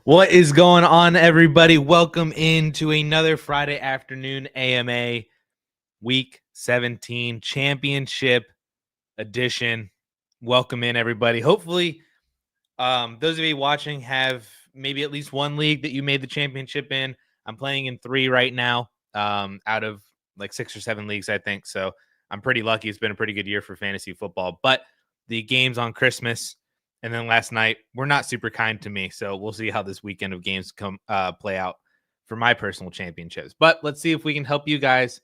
What is going on, everybody? Welcome into another Friday afternoon AMA Week 17 Championship Edition. Welcome in, everybody. Hopefully, those of you watching have maybe at least one league that you made the championship in. I'm playing in 3 right now, out of like 6 or 7 leagues, I think. So I'm pretty lucky. It's been a pretty good year for fantasy football. But the games on Christmas and then last night were not super kind to me. So we'll see how this weekend of games play out for my personal championships. But let's see if we can help you guys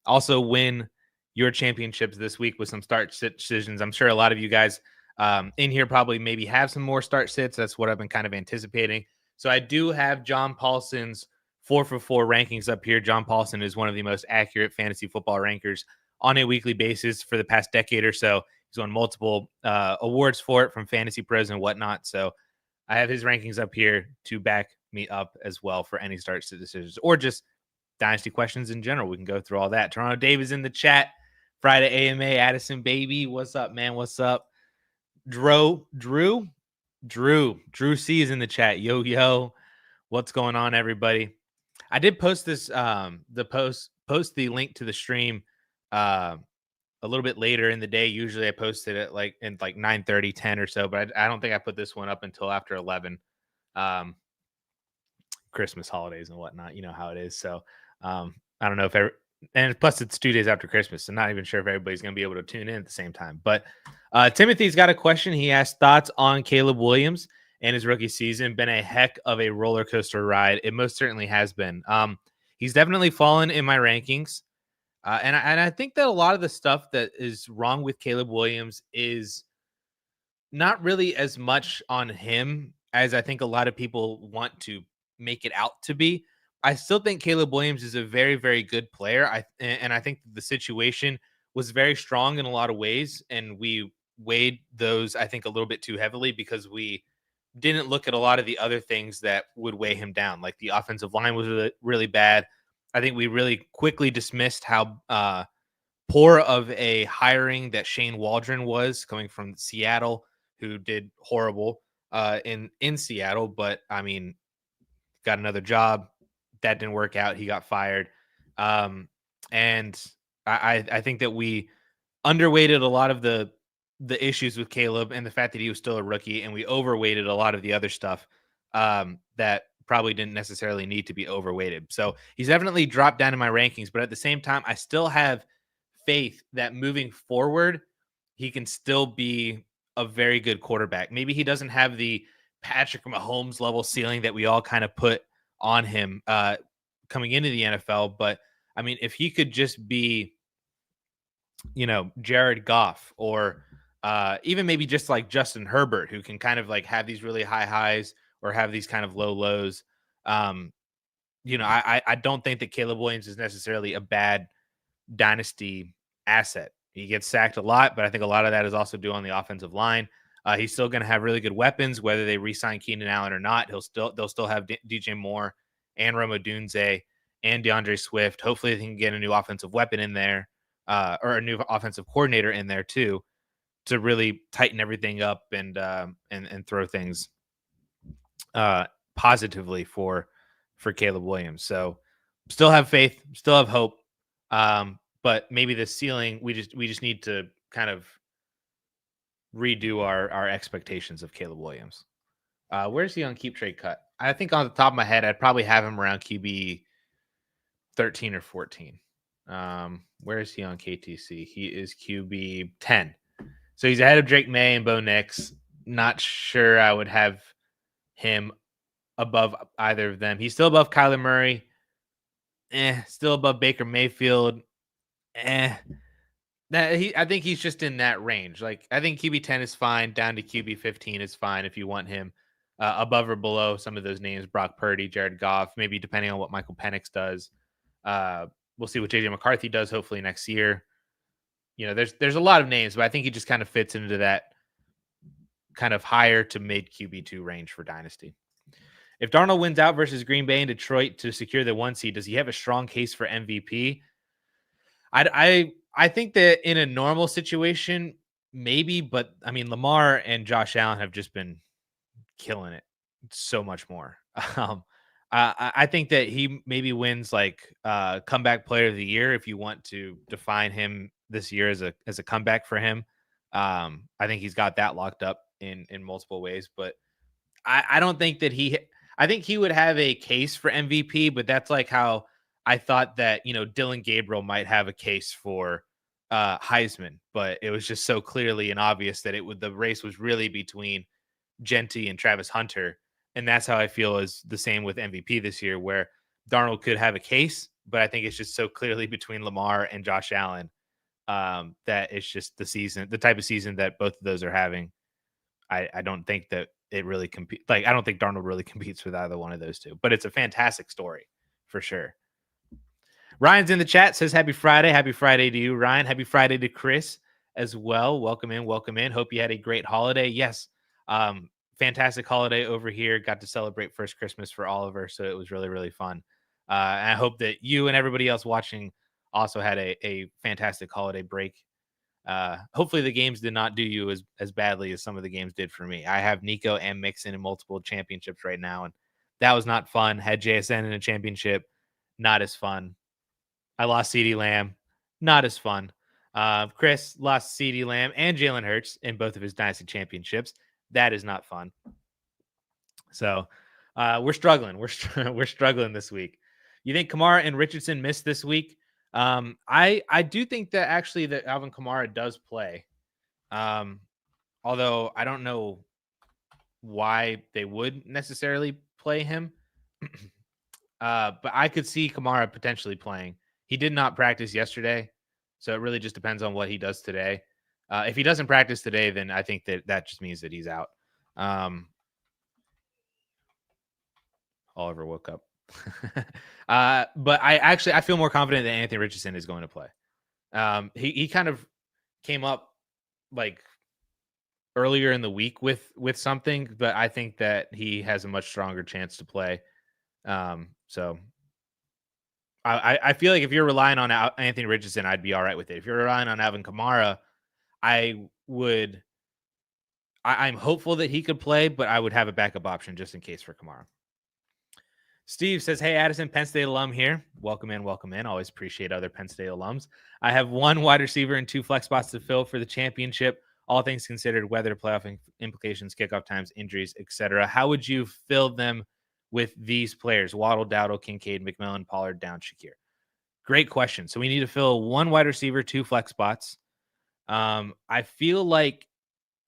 also win your championships this week with some start sit decisions. I'm sure a lot of you guys in here probably maybe have some more start sits. That's what I've been kind of anticipating. So I do have John Paulson's 4 for 4 rankings up here. John Paulson is one of the most accurate fantasy football rankers on a weekly basis for the past decade or so. He's won multiple awards for it from Fantasy Pros and whatnot. So I have his rankings up here to back me up as well for any start sit decisions or just Dynasty questions in general. We can go through all that. Toronto Dave is in the chat. Friday AMA, Addison, baby. What's up, man? What's up? Drew C is in the chat. Yo. What's going on, everybody? I did post this, post the link to the stream a little bit later in the day. Usually I post it at like 9:30, 10 or so, but I don't think I put this one up until after 11. Christmas holidays and whatnot, you know how it is. So I don't know if and plus it's 2 days after Christmas, so not even sure if everybody's going to be able to tune in at the same time. But Timothy's got a question. He asked thoughts on Caleb Williams and his rookie season. Been a heck of a roller coaster ride. It most certainly has been. He's definitely fallen in my rankings. And I think that a lot of the stuff that is wrong with Caleb Williams is not really as much on him as I think a lot of people want to make it out to be. I still think Caleb Williams is a very, very good player. And I think the situation was very strong in a lot of ways, and we weighed those, I think, a little bit too heavily because we didn't look at a lot of the other things that would weigh him down. Like the offensive line was really, really bad. I think we really quickly dismissed how poor of a hiring that Shane Waldron was, coming from Seattle, who did horrible in Seattle. But I mean, got another job. That didn't work out. He got fired. And I think that we underweighted a lot of the issues with Caleb and the fact that he was still a rookie, and we overweighted a lot of the other stuff that probably didn't necessarily need to be overweighted. So he's definitely dropped down in my rankings, but at the same time, I still have faith that moving forward, he can still be a very good quarterback. Maybe he doesn't have the Patrick Mahomes level ceiling that we all kind of put on him coming into the NFL. But I mean, if he could just be, Jared Goff or even maybe just like Justin Herbert, who can kind of like have these really high highs or have these kind of low lows. I don't think that Caleb Williams is necessarily a bad dynasty asset. He gets sacked a lot, but I think a lot of that is also due on the offensive line. He's still going to have really good weapons, whether they re-sign Keenan Allen or not. They'll still have DJ Moore and Rome Odunze and DeAndre Swift. Hopefully they can get a new offensive weapon in there, or a new offensive coordinator in there too, to really tighten everything up and throw things positively for Caleb Williams. So still have faith, still have hope. But maybe the ceiling, we just need to kind of redo our expectations of Caleb Williams. Where's he on Keep Trade Cut? I think on the top of my head, I'd probably have him around QB 13 or 14. Where is he on KTC? He is QB 10. So he's ahead of Drake May and Bo Nix. Not sure I would have him above either of them. He's still above Kyler Murray. Still above Baker Mayfield. I think he's just in that range. Like, I think QB 10 is fine. Down to QB 15 is fine if you want him above or below some of those names: Brock Purdy, Jared Goff, maybe depending on what Michael Penix does. We'll see what JJ McCarthy does hopefully next year. There's a lot of names, but I think he just kind of fits into that kind of higher to mid QB2 range for Dynasty. If Darnold wins out versus Green Bay and Detroit to secure the 1 seed, does he have a strong case for MVP? I think that in a normal situation, maybe, but I mean, Lamar and Josh Allen have just been killing it so much more. I think that he maybe wins like comeback player of the year if you want to define him this year as a comeback for him. I think he's got that locked up in multiple ways, but I don't think that I think he would have a case for MVP, but that's like how I thought that, Dylan Gabriel might have a case for Heisman, but it was just so clearly and obvious that the race was really between Genty and Travis Hunter. And that's how I feel is the same with MVP this year, where Darnold could have a case, but I think it's just so clearly between Lamar and Josh Allen that it's just the type of season that both of those are having. I don't think that it really competes. Like, I don't think Darnold really competes with either one of those two, but it's a fantastic story for sure. Ryan's in the chat, says happy Friday. Happy Friday to you, Ryan. Happy Friday to Chris as well. Welcome in. Welcome in. Hope you had a great holiday. Yes. Fantastic holiday over here. Got to celebrate first Christmas for Oliver. So it was really, really fun. And I hope that you and everybody else watching also had a fantastic holiday break. Hopefully the games did not do you as badly as some of the games did for me. I have Nico and Mixon in multiple championships right now, and that was not fun. Had JSN in a championship, not as fun. I lost CeeDee Lamb, not as fun. Chris lost CeeDee Lamb and Jalen Hurts in both of his Dynasty championships. That is not fun. So we're struggling. We're struggling this week. You think Kamara and Richardson missed this week? I do think that actually that Alvin Kamara does play. Although I don't know why they would necessarily play him. But I could see Kamara potentially playing. He did not practice yesterday, so it really just depends on what he does today. If he doesn't practice today, then I think that just means that he's out. Oliver woke up. But I feel more confident that Anthony Richardson is going to play. He kind of came up like earlier in the week with something, but I think that he has a much stronger chance to play. So I feel like if you're relying on Anthony Richardson, I'd be all right with it. If you're relying on Alvin Kamara, I'm hopeful that he could play, but I would have a backup option just in case for Kamara. Steve says, hey, Addison, Penn State alum here. Welcome in, welcome in. Always appreciate other Penn State alums. I have one wide receiver and 2 flex spots to fill for the championship. All things considered, weather, playoff implications, kickoff times, injuries, etc. How would you fill them with these players? Waddle, Dowdle, Kincaid, McMillan, Pollard, Down, Shakir. Great question. So we need to fill 1 wide receiver, 2 flex spots. I feel like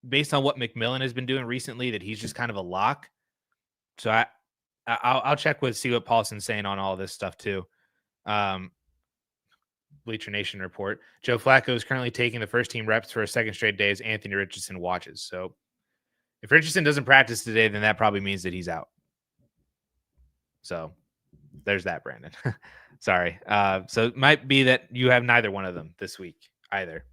based on what McMillan has been doing recently, that he's just kind of a lock. So I'll check see what Paulson's saying on all this stuff too. Bleacher Nation report. Joe Flacco is currently taking the first team reps for a second straight day as Anthony Richardson watches. So if Richardson doesn't practice today, then that probably means that he's out. So there's that, Brandon. Sorry. So it might be that you have neither one of them this week either.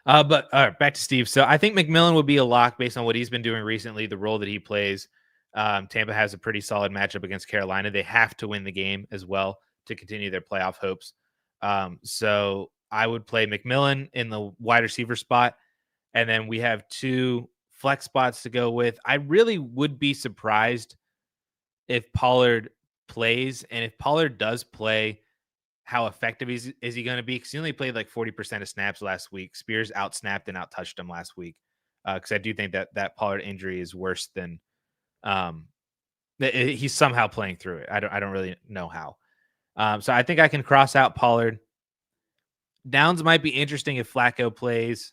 But all right, back to Steve. So I think McMillan would be a lock based on what he's been doing recently, the role that he plays. Tampa has a pretty solid matchup against Carolina. They have to win the game as well to continue their playoff hopes. So I would play McMillan in the wide receiver spot. And then we have 2 flex spots to go with. I really would be surprised if Pollard plays. And if Pollard does play, how effective is he going to be? Because he only played like 40% of snaps last week. Spears out-snapped and out-touched him last week. Because I do think that Pollard injury is worse than he's somehow playing through it. I don't really know how. So I think I can cross out Pollard. Downs might be interesting if Flacco plays.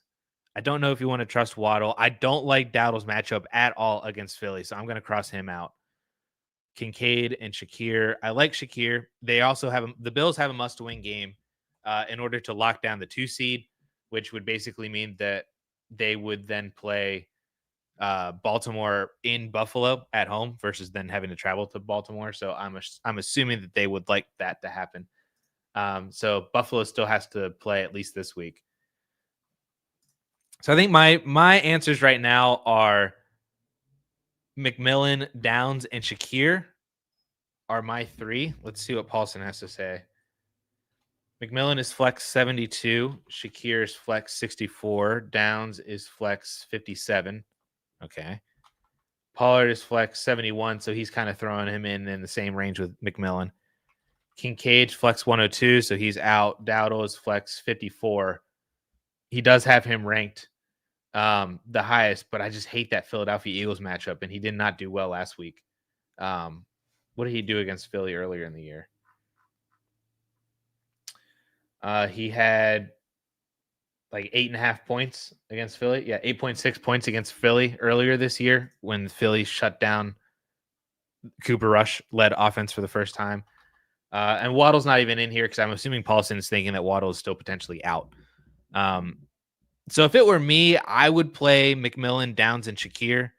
I don't know if you want to trust Waddle. I don't like Dowdle's matchup at all against Philly, so I'm going to cross him out. Kincaid and Shakir. I like Shakir. They also the Bills have a must-win game in order to lock down the 2 seed, which would basically mean that they would then play Baltimore in Buffalo at home versus then having to travel to Baltimore. So I'm assuming that they would like that to happen. So Buffalo still has to play at least this week. So I think my answers right now are McMillan, Downs, and Shakir are my 3. Let's see what Paulson has to say. McMillan is flex 72. Shakir is flex 64. Downs is flex 57. Okay. Pollard is flex 71, so he's kind of throwing him in the same range with McMillan. Kincaid flex 102, so he's out. Dowdle is flex 54. He does have him ranked the highest, but I just hate that Philadelphia Eagles matchup, and he did not do well last week. What did he do against Philly earlier in the year? He had like 8.5 points against Philly. Yeah, 8.6 points against Philly earlier this year when Philly shut down Cooper Rush led offense for the first time. And Waddle's not even in here because I'm assuming Paulson is thinking that Waddle is still potentially out. So if it were me, I would play McMillan, Downs, and Shakir.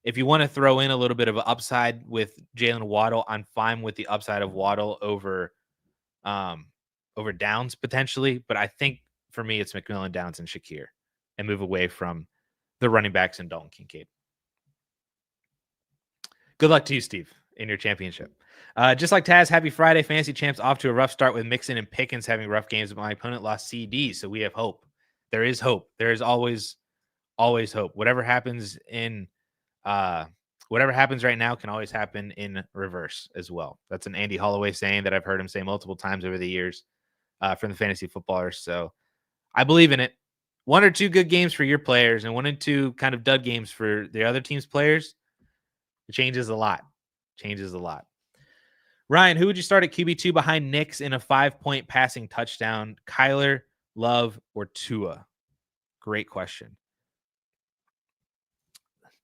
If you want to throw in a little bit of an upside with Jalen Waddle, I'm fine with the upside of Waddle over Downs potentially. But I think for me, it's McMillan, Downs, and Shakir, and move away from the running backs and Dalton Kincaid. Good luck to you, Steve, in your championship. Just like Taz, happy Friday. Fantasy Champs off to a rough start with Mixon and Pickens having rough games, but my opponent lost CD, so we have hope. There is hope. There is always hope. Whatever happens right now can always happen in reverse as well. That's an Andy Holloway saying that I've heard him say multiple times over the years from the fantasy footballers. So I believe in it. 1 or 2 good games for your players and 1 and 2 kind of dud games for the other team's players. It changes a lot. Ryan, who would you start at QB2 behind Knicks in a 5-point passing touchdown? Kyler, Love, or Tua? Great question.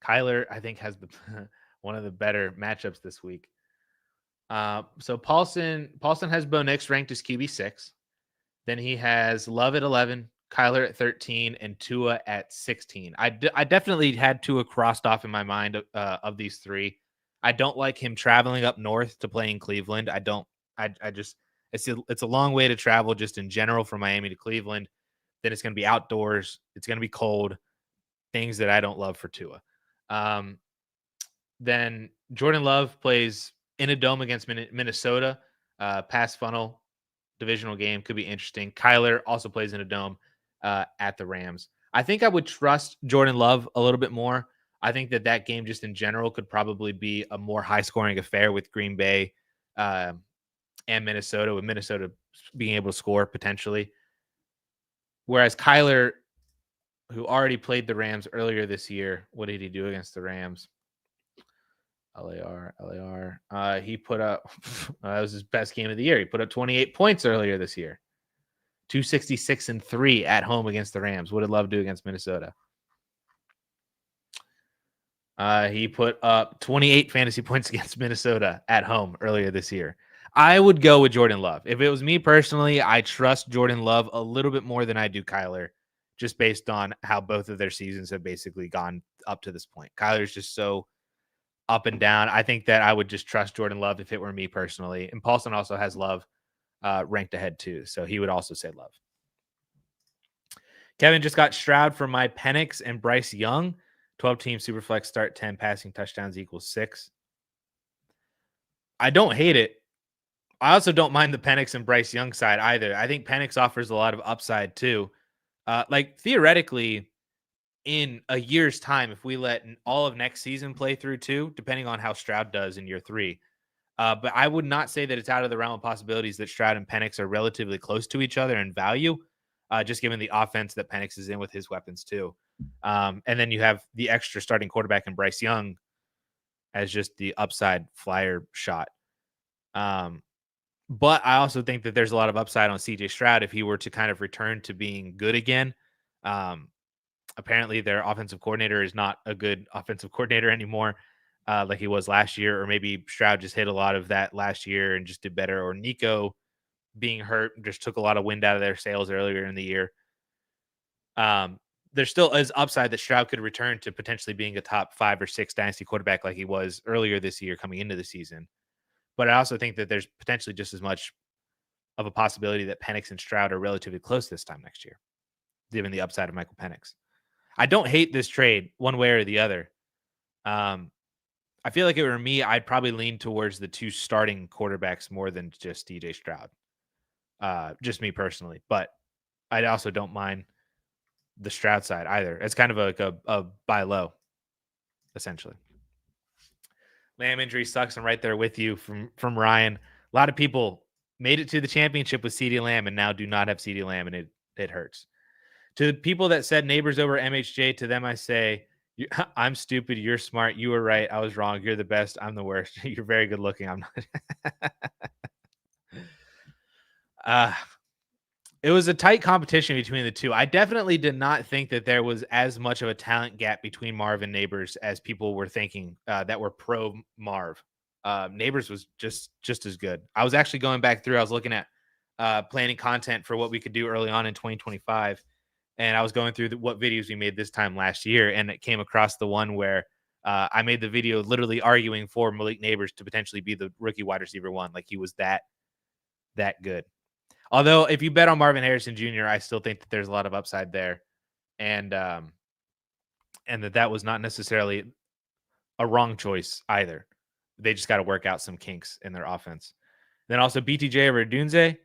Kyler, I think, has one of the better matchups this week. So Paulson has Bo Nix ranked as QB6. Then he has Love at 11, Kyler at 13, and Tua at 16. I definitely had Tua crossed off in my mind of these 3. I don't like him traveling up north to play in Cleveland. It's a long way to travel just in general from Miami to Cleveland. Then it's going to be outdoors. It's going to be cold. Things that I don't love for Tua. Then Jordan Love plays in a dome against Minnesota. Pass funnel divisional game could be interesting. Kyler also plays in a dome at the Rams. I think I would trust Jordan Love a little bit more. I think that game just in general could probably be a more high-scoring affair with Green Bay and Minnesota, with Minnesota being able to score potentially. Whereas Kyler, who already played the Rams earlier this year, what did he do against the Rams? LAR. He put up, that was his best game of the year. He put up 28 points earlier this year. 266-3 at home against the Rams. What did Love do against Minnesota? He put up 28 fantasy points against Minnesota at home earlier this year. I would go with Jordan Love. If it was me personally, I trust Jordan Love a little bit more than I do Kyler, just based on how both of their seasons have basically gone up to this point. Kyler's just so up and down. I think that I would just trust Jordan Love if it were me personally. And Paulson also has Love ranked ahead too, so he would also say Love. Kevin just got Stroud for my Penix and Bryce Young. 12-team Superflex start 10 passing touchdowns equals 6. I don't hate it. I also don't mind the Penix and Bryce Young side either. I think Penix offers a lot of upside too. Like theoretically, in a year's time, if we let all of next season play through too, depending on how Stroud does in year 3. But I would not say that it's out of the realm of possibilities that Stroud and Penix are relatively close to each other in value, just given the offense that Penix is in with his weapons too. And then you have the extra starting quarterback in Bryce Young as just the upside flyer shot. But I also think that there's a lot of upside on CJ Stroud if he were to kind of return to being good again. Apparently their offensive coordinator is not a good offensive coordinator anymore, like he was last year, or maybe Stroud just hit a lot of that last year and just did better, or Nico being hurt just took a lot of wind out of their sails earlier in the year. There still is upside that Stroud could return to potentially being a top 5 or 6 dynasty quarterback like he was earlier this year coming into the season. But I also think that there's potentially just as much of a possibility that Penix and Stroud are relatively close this time next year, given the upside of Michael Penix. I don't hate this trade one way or the other. I feel like if it were me, I'd probably lean towards the 2 starting quarterbacks more than just DJ Stroud. Just me personally. But I also don't mind the Stroud side either. It's kind of like a buy low, essentially. Lamb injury sucks. I'm right there with you from Ryan. A lot of people made it to the championship with CeeDee Lamb and now do not have CeeDee Lamb, and it hurts. To the people that said Neighbors over MHJ, to them I say, I'm stupid. You're smart. You were right. I was wrong. You're the best. I'm the worst. You're very good looking. I'm not. uh, it was a tight competition between the two. I definitely did not think that there was as much of a talent gap between Marv and Neighbors as people were thinking that were pro Marv. Neighbors was just as good. I was actually going back through. I was looking at planning content for what we could do early on in 2025. And I was going through what videos we made this time last year, and it came across the one where I made the video literally arguing for Malik Neighbors to potentially be the rookie wide receiver one. Like he was that good. Although if you bet on Marvin Harrison Jr., I still think that there's a lot of upside there, and that was not necessarily a wrong choice either. They just got to work out some kinks in their offense. Then also BTJ over Dunze.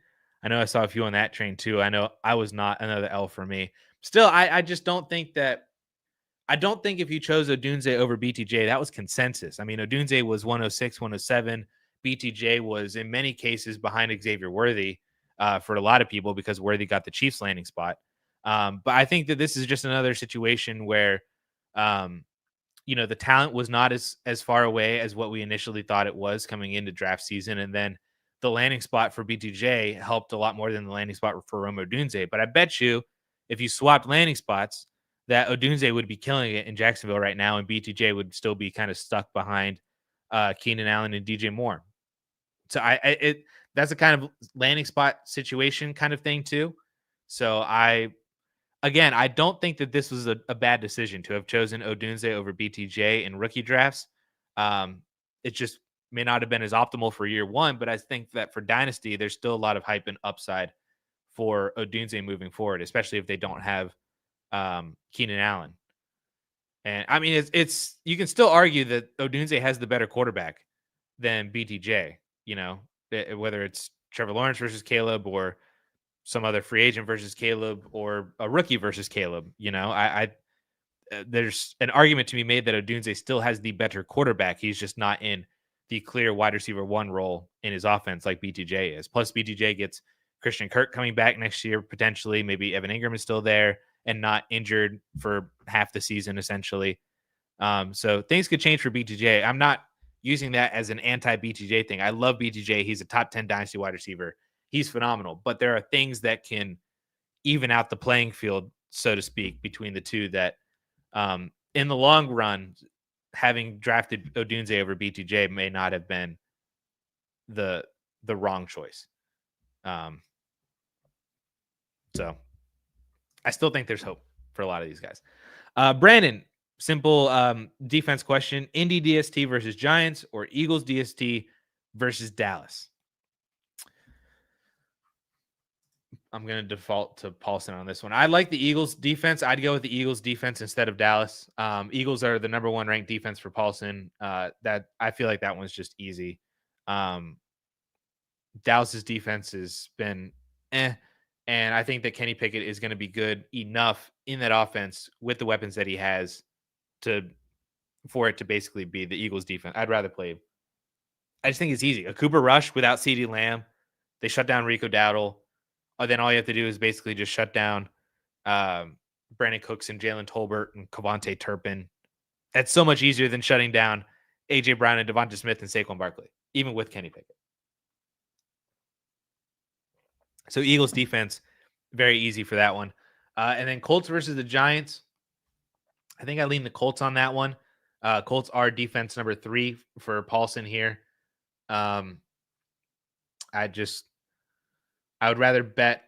I know I saw a few on that train too. I know I was not another L for me. Still, I just don't think that. I don't think if you chose Odunze over BTJ, that was consensus. I mean, Odunze was 106, 107. BTJ was in many cases behind Xavier Worthy for a lot of people because Worthy got the Chiefs landing spot. But I think that this is just another situation where, the talent was not as far away as what we initially thought it was coming into draft season. And then the landing spot for BTJ helped a lot more than the landing spot for Rome Odunze. But I bet you if you swapped landing spots, that Odunze would be killing it in Jacksonville right now, and BTJ would still be kind of stuck behind Keenan Allen and DJ Moore. So that's a kind of landing spot situation kind of thing too. So I don't think that this was a bad decision to have chosen Odunze over BTJ in rookie drafts. It just may not have been as optimal for year one, but I think that for Dynasty, there's still a lot of hype and upside for Odunze moving forward, especially if they don't have Keenan Allen. And I mean, it's you can still argue that Odunze has the better quarterback than BTJ, whether it's Trevor Lawrence versus Caleb or some other free agent versus Caleb or a rookie versus Caleb. There's an argument to be made that Odunze still has the better quarterback. He's just not in the clear wide receiver one role in his offense like BTJ is. Plus, BTJ gets Christian Kirk coming back next year, potentially. Maybe Evan Ingram is still there and not injured for half the season, essentially. So things could change for BTJ. I'm not using that as an anti-BTJ thing. I love BTJ. He's a top 10 dynasty wide receiver. He's phenomenal. But there are things that can even out the playing field, so to speak, between the two that in the long run, having drafted Odunze over BTJ may not have been the wrong choice. So I still think there's hope for a lot of these guys. Brandon, simple defense question. Indy DST versus Giants or Eagles DST versus Dallas? I'm going to default to Paulson on this one. I like the Eagles defense. I'd go with the Eagles defense instead of Dallas. Eagles are the number one ranked defense for Paulson. That I feel like that one's just easy. Dallas's defense has been and I think that Kenny Pickett is going to be good enough in that offense with the weapons that he has for it to basically be the Eagles defense. I'd rather play. I just think it's easy. A Cooper Rush without CeeDee Lamb. They shut down Rico Dowdle. Then all you have to do is basically just shut down Brandon Cooks and Jalen Tolbert and Kavontae Turpin. That's so much easier than shutting down A.J. Brown and Devonta Smith and Saquon Barkley, even with Kenny Pickett. So Eagles defense, very easy for that one. And then Colts versus the Giants. I think I lean the Colts on that one. Colts are defense number 3 for Paulson here. I would rather bet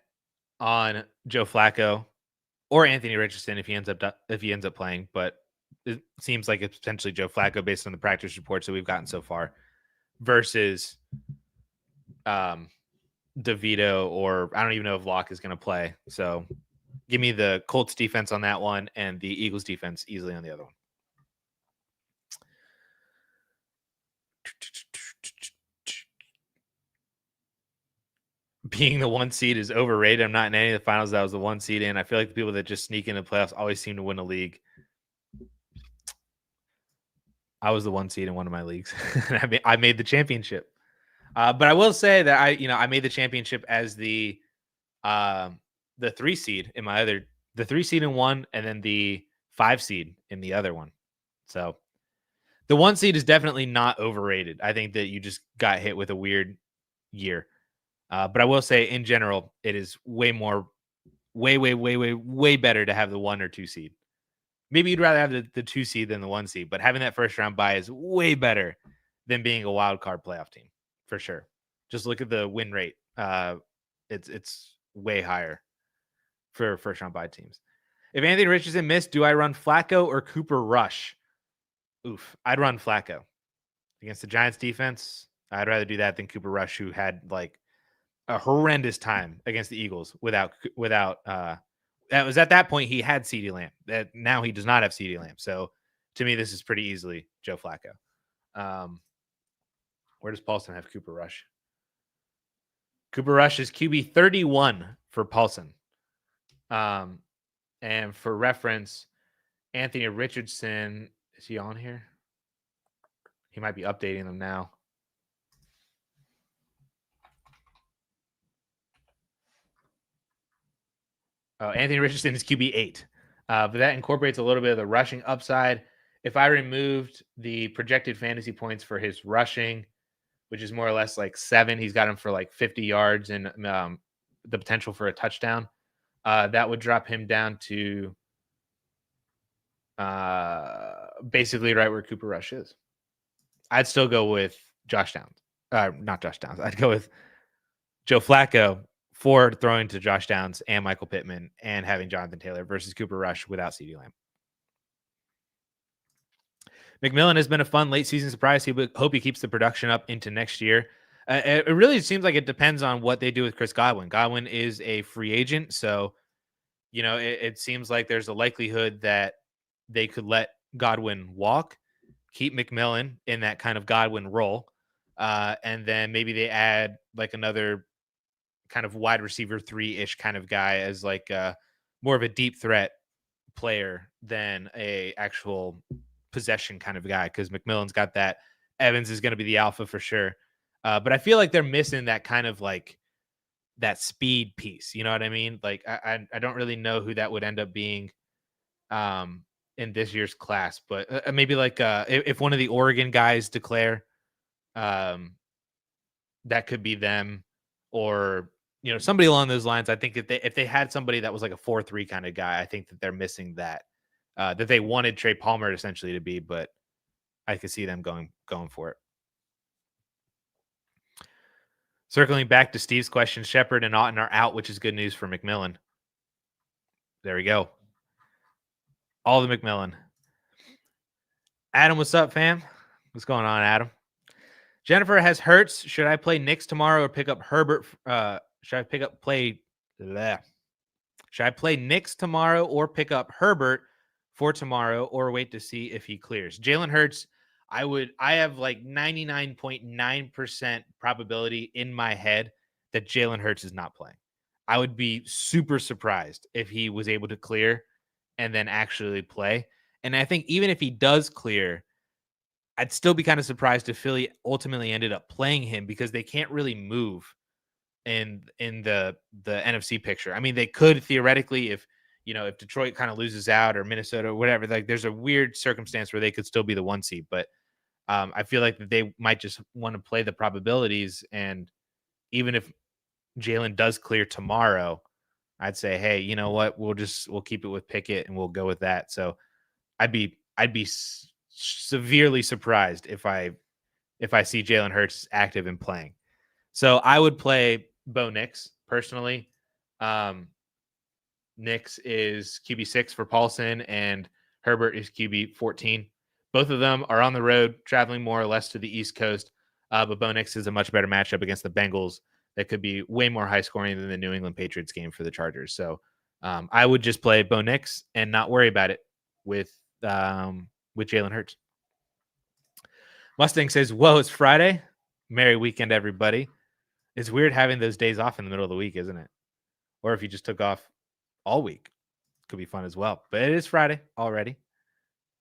on Joe Flacco or Anthony Richardson if he ends up playing, but it seems like it's potentially Joe Flacco based on the practice reports that we've gotten so far versus DeVito, or I don't even know if Locke is going to play. So give me the Colts defense on that one and the Eagles defense easily on the other one. Being the 1 seed is overrated. I'm not in any of the finals that I was the 1 seed in. I feel like the people that just sneak into the playoffs always seem to win a league. I was the 1 seed in one of my leagues. I made the championship. But I will say that I made the championship as the 3 seed in my other, the 3 seed in one, and then the 5 seed in the other one. So the 1 seed is definitely not overrated. I think that you just got hit with a weird year. But I will say in general, it is way better to have the 1 or 2 seed. Maybe you'd rather have the 2 seed than the 1 seed, but having that first round bye is way better than being a wild card playoff team, for sure. Just look at the win rate. It's way higher for first round bye teams. If Anthony Richardson missed, do I run Flacco or Cooper Rush? Oof, I'd run Flacco against the Giants defense. I'd rather do that than Cooper Rush, who had like a horrendous time against the Eagles without that was at that point he had CeeDee Lamb. That now he does not have CeeDee Lamb. So to me, this is pretty easily Joe Flacco. Where does Paulson have Cooper Rush? Cooper Rush is QB 31 for Paulson. And for reference, Anthony Richardson, is he on here? He might be updating them now. Anthony Richardson is QB 8. But that incorporates a little bit of the rushing upside. If I removed the projected fantasy points for his rushing, which is more or less like 7, he's got him for like 50 yards and the potential for a touchdown. That would drop him down to basically right where Cooper Rush is. I'd still go with Josh Downs. Not Josh Downs. I'd go with Joe Flacco for throwing to Josh Downs and Michael Pittman and having Jonathan Taylor versus Cooper Rush without CeeDee Lamb. McMillan has been a fun late season surprise. He hope he keeps the production up into next year. It really seems like it depends on what they do with Chris Godwin. Godwin is a free agent, so it seems like there's a likelihood that they could let Godwin walk, keep McMillan in that kind of Godwin role, and then maybe they add like another kind of wide receiver 3-ish kind of guy as like more of a deep threat player than a actual possession kind of guy, because McMillan's got that. Evans is going to be the alpha for sure. But I feel like they're missing that kind of like that speed piece. You know what I mean? Like I don't really know who that would end up being in this year's class, but maybe like if one of the Oregon guys declare, that could be them, or somebody along those lines. I think that if they had somebody that was like a 4-3 kind of guy, I think that they're missing that they wanted Trey Palmer essentially to be, but I could see them going for it. Circling back to Steve's question, Shepard and Otten are out, which is good news for McMillan. There we go. All the McMillan. Adam, what's up, fam? What's going on, Adam? Jennifer has Hurts. Should I play Knicks tomorrow or pick up Herbert? Should I play Knicks tomorrow or pick up Herbert for tomorrow, or wait to see if he clears? Jalen Hurts, I have like 99.9% probability in my head that Jalen Hurts is not playing. I would be super surprised if he was able to clear and then actually play. And I think even if he does clear, I'd still be kind of surprised if Philly ultimately ended up playing him, because they can't really move in the NFC picture. I mean, they could theoretically if Detroit kind of loses out, or Minnesota or whatever. Like there's a weird circumstance where they could still be the 1 seed, but I feel like that they might just want to play the probabilities. And even if Jalen does clear tomorrow, I'd say, hey, you know what? We'll keep it with Pickett and we'll go with that. So I'd be severely surprised if I see Jalen Hurts active and playing. So I would play Bo Nix personally. Nix is QB 6 for Paulson, and Herbert is QB 14. Both of them are on the road, traveling more or less to the East Coast. But Bo Nix is a much better matchup against the Bengals that could be way more high scoring than the New England Patriots game for the Chargers. So I would just play Bo Nix and not worry about it with Jalen Hurts. Mustang says, whoa, it's Friday. Merry weekend, everybody. It's weird having those days off in the middle of the week, isn't it? Or if you just took off all week, could be fun as well. But it is Friday already.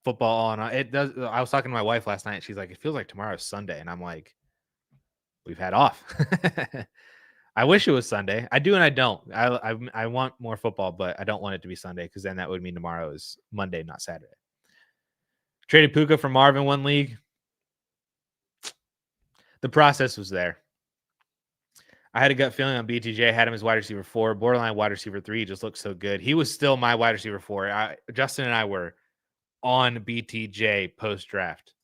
football on. It does. I was talking to my wife last night. She's like, it feels like tomorrow's Sunday. And I'm like, we've had off. I wish it was Sunday. I do and I don't. I want more football, but I don't want it to be Sunday because then that would mean tomorrow is Monday, not Saturday. Traded Puka for Marvin one league. The process was there. I had a gut feeling on BTJ. Had him as wide receiver 4, borderline wide receiver 3. He just looked so good. He was still my wide receiver 4. Justin and I were on BTJ post draft.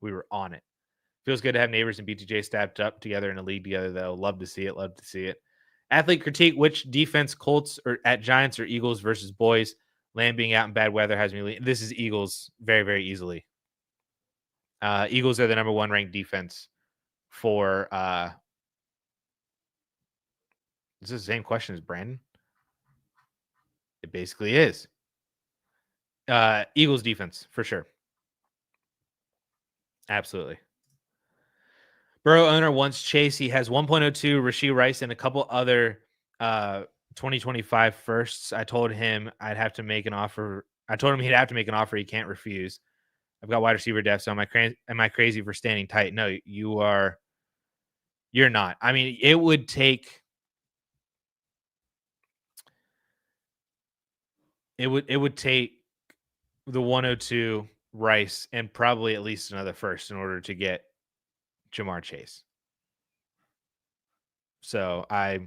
We were on it. Feels good to have Neighbors and BTJ stacked up together in a league together, though. Love to see it. Love to see it. Athlete critique: which defense, Colts or at Giants or Eagles versus boys? Lamb being out in bad weather has me. This is Eagles very, very easily. Eagles are the number 1 ranked defense for. Is this the same question as Brandon? It basically is. Eagles defense for sure. Absolutely. Burrow owner wants Chase. He has 1.02 Rashee Rice and a couple other 2025 firsts. I told him I'd have to make an offer. I told him he'd have to make an offer he can't refuse. I've got wide receiver depth, so am I crazy for standing tight? No, you are. You're not. I mean, it would take. It would take the 102 Rice and probably at least another first in order to get Jamar Chase. So I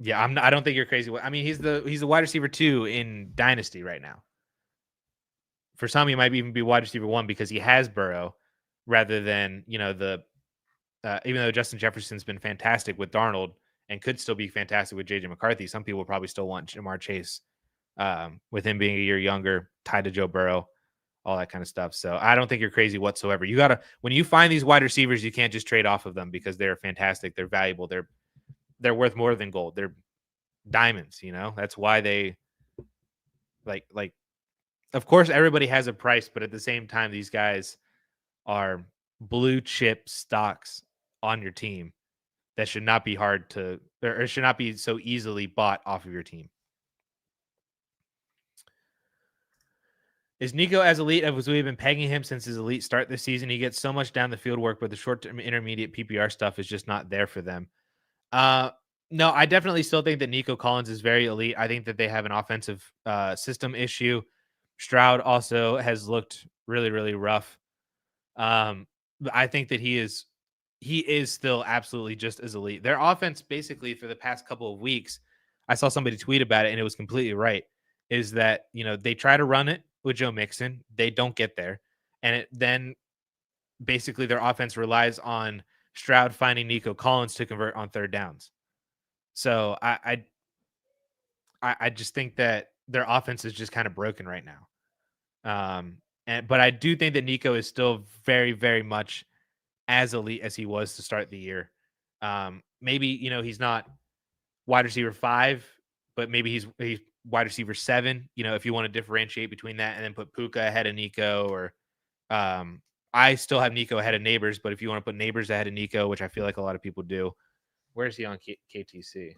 don't think you're crazy. I mean, he's the wide receiver 2 in Dynasty right now. For some, he might even be wide receiver 1 because he has Burrow rather than, even though Justin Jefferson's been fantastic with Darnold and could still be fantastic with JJ McCarthy, some people probably still want Jamar Chase with him being a year younger, tied to Joe Burrow, all that kind of stuff. So I don't think you're crazy whatsoever. You got to, when you find these wide receivers, you can't just trade off of them because they're fantastic. They're valuable. They're worth more than gold. They're diamonds, that's why they like, of course everybody has a price, but at the same time, these guys are blue chip stocks on your team that should not be hard to, or should not be so easily bought off of your team. Is Nico as elite as we've been pegging him since his elite start this season? He gets so much down the field work, but the short-term intermediate PPR stuff is just not there for them. No, I definitely still think that Nico Collins is very elite. I think that they have an offensive system issue. Stroud also has looked really, really rough. I think that he is still absolutely just as elite. Their offense, basically, for the past couple of weeks, I saw somebody tweet about it, and it was completely right, is that, they try to run it with Joe Mixon. They don't get there. And then basically their offense relies on Stroud finding Nico Collins to convert on third downs. So I just think that their offense is just kind of broken right now. But I do think that Nico is still very, very much as elite as he was to start the year. Maybe, he's not wide receiver 5, but maybe he's wide receiver 7, if you want to differentiate between that and then put Puka ahead of Nico, or I still have Nico ahead of Neighbors, but if you want to put Neighbors ahead of Nico, which I feel like a lot of people do, where is he on KTC?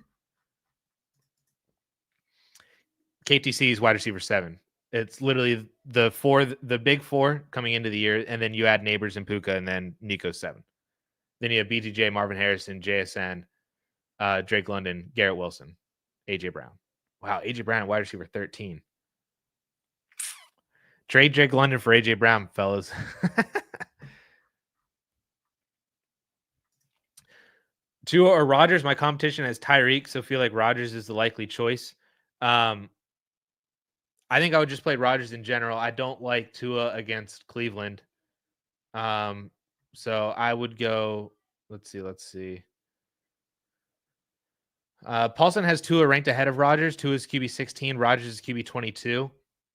KTC is wide receiver 7. It's literally the big 4 coming into the year, and then you add Neighbors and Puka, and then Nico's 7. Then you have BTJ, Marvin Harrison, JSN, Drake London, Garrett Wilson, AJ Brown. Wow, AJ Brown, wide receiver 13. Trade Drake London for AJ Brown, fellas. Tua or Rodgers? My competition has Tyreek, so feel like Rodgers is the likely choice. I think I would just play Rodgers in general. I don't like Tua against Cleveland. So I would go, let's see. Paulson has Tua ranked ahead of Rodgers. Tua is QB 16. Rodgers is QB 22.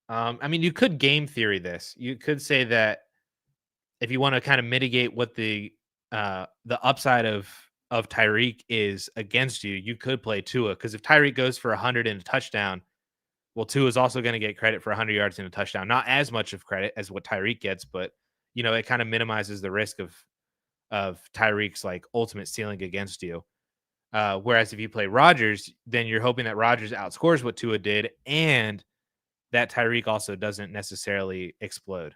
I mean, you could game theory this. You could say that if you want to kind of mitigate what the upside of Tyreek is against you, you could play Tua, because if Tyreek goes for 100 and a touchdown, well, Tua is also going to get credit for 100 yards and a touchdown. Not as much of credit as what Tyreek gets, but it kind of minimizes the risk of Tyreek's like ultimate ceiling against you. Whereas if you play Rodgers, then you're hoping that Rodgers outscores what Tua did, and that Tyreek also doesn't necessarily explode.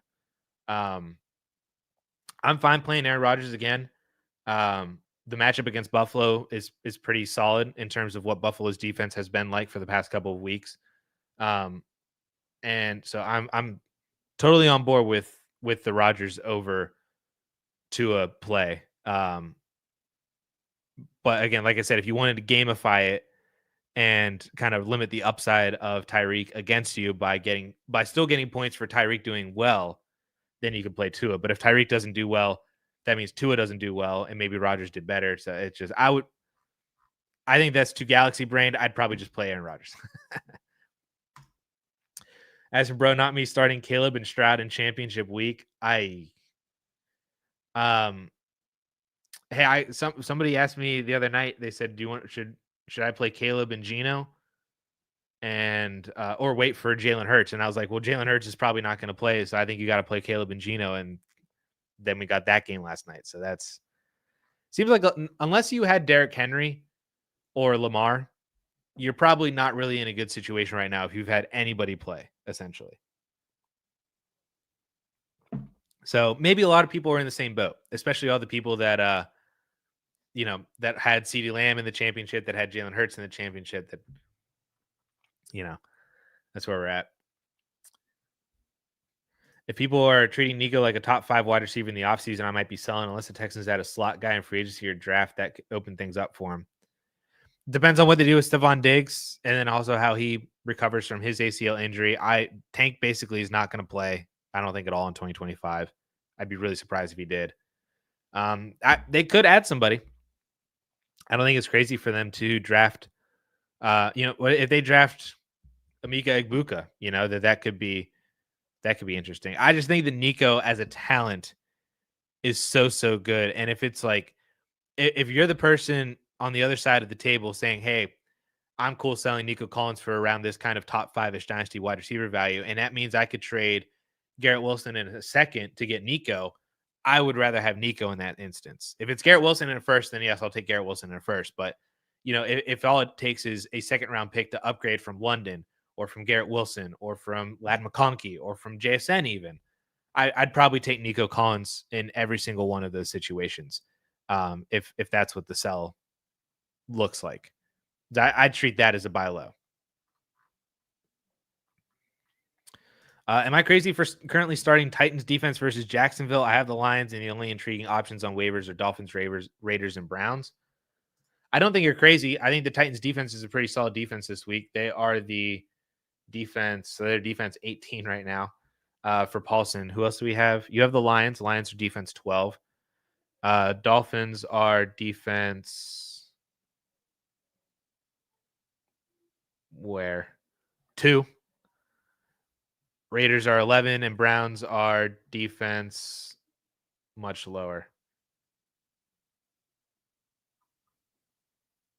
I'm fine playing Aaron Rodgers again. The matchup against Buffalo is pretty solid in terms of what Buffalo's defense has been like for the past couple of weeks. And so I'm totally on board with the Rodgers over Tua play. But again, like I said, if you wanted to gamify it and kind of limit the upside of Tyreek against you by still getting points for Tyreek doing well, then you can play Tua. But if Tyreek doesn't do well, that means Tua doesn't do well, and maybe Rodgers did better. So it's just I think that's too galaxy brained. I'd probably just play Aaron Rodgers. As for bro, not me starting Caleb and Stroud in championship week. Somebody asked me the other night. They said, should I play Caleb and Geno and or wait for Jalen Hurts? And I was like, well, Jalen Hurts is probably not going to play, so I think you got to play Caleb and Geno. And then we got that game last night. So that's seems like unless you had Derrick Henry or Lamar, you're probably not really in a good situation right now if you've had anybody play, essentially. So maybe a lot of people are in the same boat, especially all the people that that had CeeDee Lamb in the championship, that had Jalen Hurts in the championship, that that's where we're at. If people are treating Nico like a top 5 wide receiver in the offseason, I might be selling, unless the Texans had a slot guy in free agency or draft that could open things up for him. Depends on what they do with Stephon Diggs, and then also how he recovers from his ACL injury. Tank basically is not going to play, I don't think, at all in 2025. I'd be really surprised if he did. They could add somebody. I don't think it's crazy for them to draft. If they draft Emeka Egbuka, that could be interesting. I just think that Nico as a talent is so good, and if it's like, if you're the person on the other side of the table saying, hey, I'm cool selling Nico Collins for around this kind of top 5-ish dynasty wide receiver value, and that means I could trade Garrett Wilson in a second to get Nico, I would rather have Nico in that instance. If it's Garrett Wilson in a first, then yes, I'll take Garrett Wilson in a first. But, if all it takes is a second-round pick to upgrade from London or from Garrett Wilson or from Ladd McConkey or from JSN even, I'd probably take Nico Collins in every single one of those situations, if that's what the sell looks like. I'd treat that as a buy low. Am I crazy for currently starting Titans defense versus Jacksonville? I have the Lions, and the only intriguing options on waivers are Dolphins, Raiders, and Browns. I don't think you're crazy. I think the Titans defense is a pretty solid defense this week. They are the defense. So they're defense 18 right now for Paulson. Who else do we have? You have the Lions. Lions are defense 12. Dolphins are defense where? 2. Raiders are 11, and Browns are defense much lower.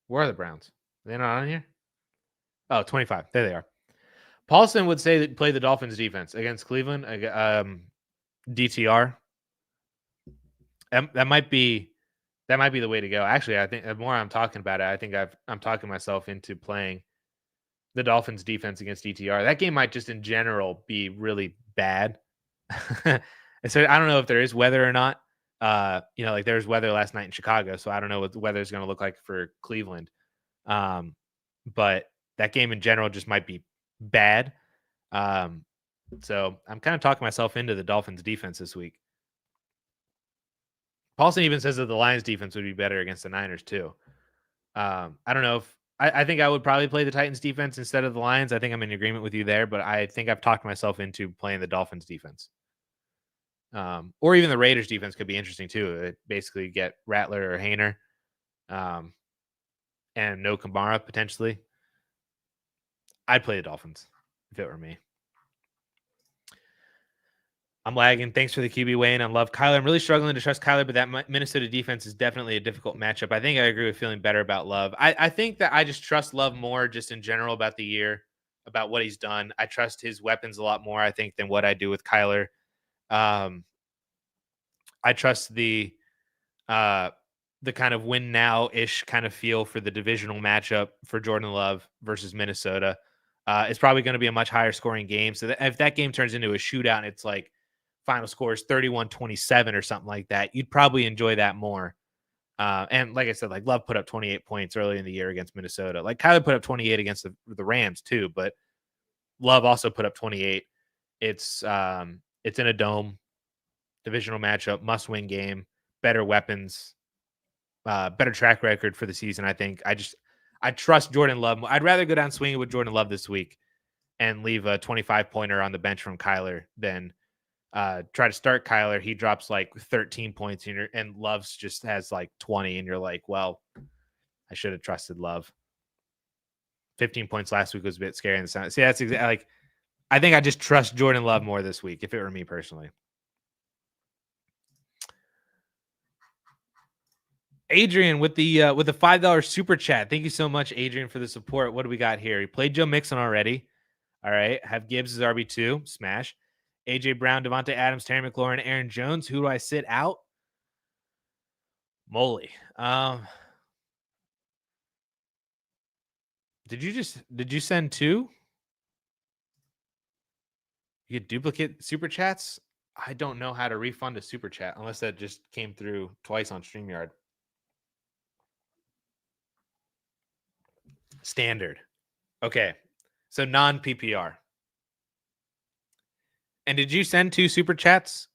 Where are the Browns? Are they not on here? Oh, 25. There they are. Paulson would say that play the Dolphins defense against Cleveland. DTR. That might be the way to go. Actually, I think the more I'm talking about it, I think I'm talking myself into playing the Dolphins defense against DTR. That game might just in general be really bad. So I don't know if there is weather or not. Like there was weather last night in Chicago, so I don't know what the weather is going to look like for Cleveland. But that game in general just might be bad. So I'm kind of talking myself into the Dolphins defense this week. Paulson even says that the Lions defense would be better against the Niners too. I don't know if I think I would probably play the Titans defense instead of the Lions. I think I'm in agreement with you there, but I think I've talked myself into playing the Dolphins defense. Or even the Raiders defense could be interesting too. It basically get Rattler or Hayner, and no Kamara potentially. I'd play the Dolphins if it were me. I'm lagging. Thanks for the QB Wayne. I love Kyler. I'm really struggling to trust Kyler, but that Minnesota defense is definitely a difficult matchup. I think I agree with feeling better about Love. I think that I just trust Love more just in general about the year, about what he's done. I trust his weapons a lot more, I think, than what I do with Kyler. I trust the kind of win now-ish kind of feel for the divisional matchup for Jordan Love versus Minnesota. It's probably going to be a much higher scoring game. So if that game turns into a shootout and it's like final score is 31-27 or something like that, you'd probably enjoy that more. And like I said, like Love put up 28 points early in the year against Minnesota. Like Kyler put up 28 against the Rams too, but Love also put up 28. It's in a dome, divisional matchup, must win game, better weapons, better track record for the season. I think I trust Jordan Love. I'd rather go down swinging with Jordan Love this week and leave a 25 pointer on the bench from Kyler than try to start Kyler. He drops like 13 points and Love's just has like 20. And you're like, well, I should have trusted Love. 15 points last week was a bit scary in the sense. See, that's exactly like, I think I just trust Jordan Love more this week if it were me personally. Adrian with the $5 super chat. Thank you so much, Adrian, for the support. What do we got here? He played Joe Mixon already. All right. Have Gibbs as RB2. Smash. AJ Brown, Devontae Adams, Terry McLaurin, Aaron Jones. Who do I sit out? Moly. Did you send two? You get duplicate super chats? I don't know how to refund a super chat unless that just came through twice on StreamYard. Standard. Okay. So non-PPR. And did you send two super chats?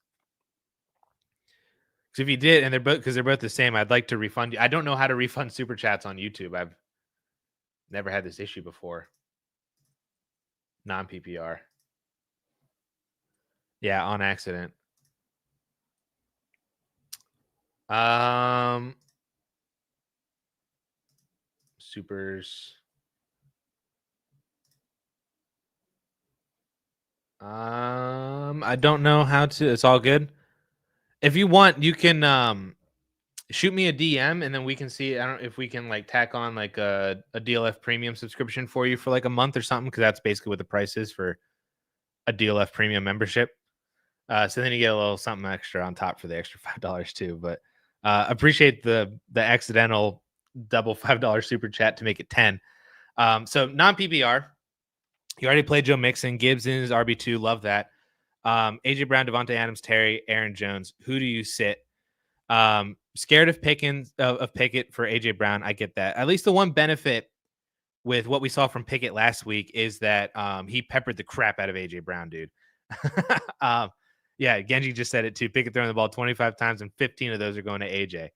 Because if you did, and they're both the same, I'd like to refund you. I don't know how to refund super chats on YouTube. I've never had this issue before. Non-PPR. Yeah, on accident. Supers. I don't know how to. It's all good. If you want, you can shoot me a DM and then we can see. I don't know if we can like tack on like a DLF premium subscription for you for like a month or something, because that's basically what the price is for a DLF premium membership. So then you get a little something extra on top for the extra $5 too. But appreciate the accidental double $5 super chat to make it 10. So non-PPR. You already played Joe Mixon. Gibbs in his RB2. Love that. AJ Brown, Devontae Adams, Terry, Aaron Jones. Who do you sit? Scared of Pickett for AJ Brown. I get that. At least the one benefit with what we saw from Pickett last week is that he peppered the crap out of AJ Brown, dude. Yeah, Genji just said it too. Pickett throwing the ball 25 times and 15 of those are going to AJ.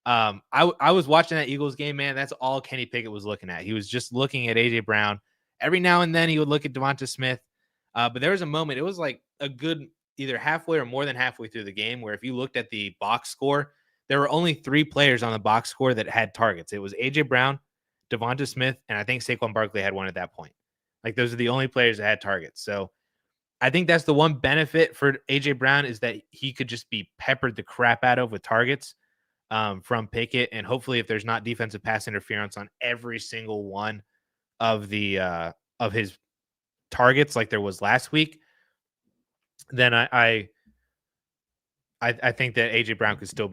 I was watching that Eagles game, man. That's all Kenny Pickett was looking at. He was just looking at AJ Brown. Every now and then he would look at Devonta Smith. But there was a moment, it was like a good either halfway or more than halfway through the game where if you looked at the box score, there were only 3 players on the box score that had targets. It was AJ Brown, Devonta Smith, and I think Saquon Barkley had one at that point. Like those are the only players that had targets. So I think that's the one benefit for AJ Brown is that he could just be peppered the crap out of with targets from Pickett. And hopefully if there's not defensive pass interference on every single one of the of his targets like there was last week, then I think that AJ Brown could still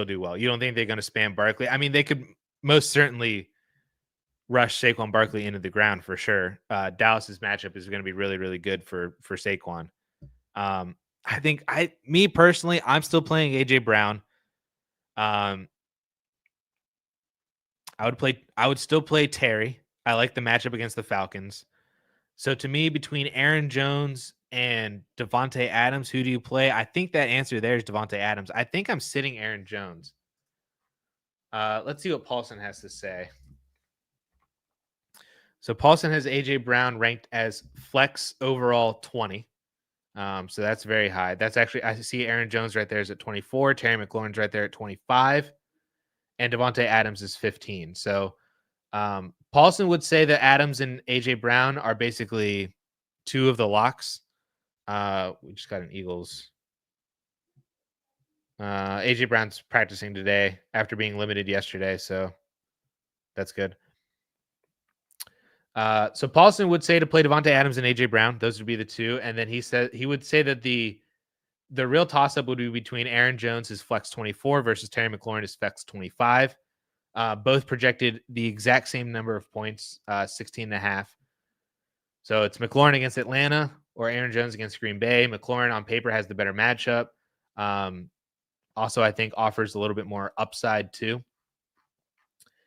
do well. You don't think they're going to spam Barkley? I mean, they could most certainly rush Saquon Barkley into the ground for sure. Dallas's matchup is going to be really, really good for Saquon. I think me personally, I'm still playing AJ Brown. I would still play Terry. I like the matchup against the Falcons. So to me, between Aaron Jones and Devontae Adams, who do you play? I think that answer there is Devontae Adams. I think I'm sitting Aaron Jones. Let's see what Paulson has to say. So Paulson has AJ Brown ranked as flex overall 20. So that's very high. That's actually, I see Aaron Jones right there is at 24. Terry McLaurin's right there at 25. And Devontae Adams is 15. So Paulson would say that Adams and AJ Brown are basically 2 of the locks. We just got an Eagles. AJ Brown's practicing today after being limited yesterday, so that's good. So Paulson would say to play Devontae Adams and AJ Brown. Those would be the 2. And then he would say that the real toss-up would be between Aaron Jones, his flex 24, versus Terry McLaurin, his flex 25. Both projected the exact same number of points, 16.5. So it's McLaurin against Atlanta or Aaron Jones against Green Bay. McLaurin on paper has the better matchup. Also, I think offers a little bit more upside too,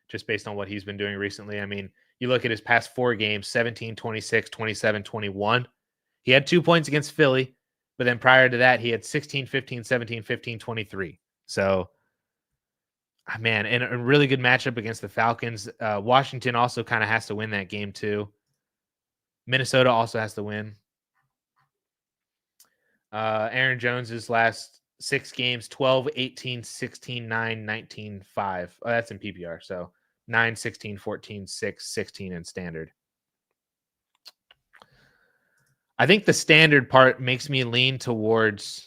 just based on what he's been doing recently. I mean, you look at his past 4 games, 17, 26, 27, 21. He had 2 points against Philly, but then prior to that, he had 16, 15, 17, 15, 23. So, man, and a really good matchup against the Falcons. Washington also kind of has to win that game too. Minnesota also has to win. Aaron Jones's last 6 games, 12, 18, 16, 9, 19, 5. Oh, that's in PPR. So 9, 16, 14, 6, 16 in standard. I think the standard part makes me lean towards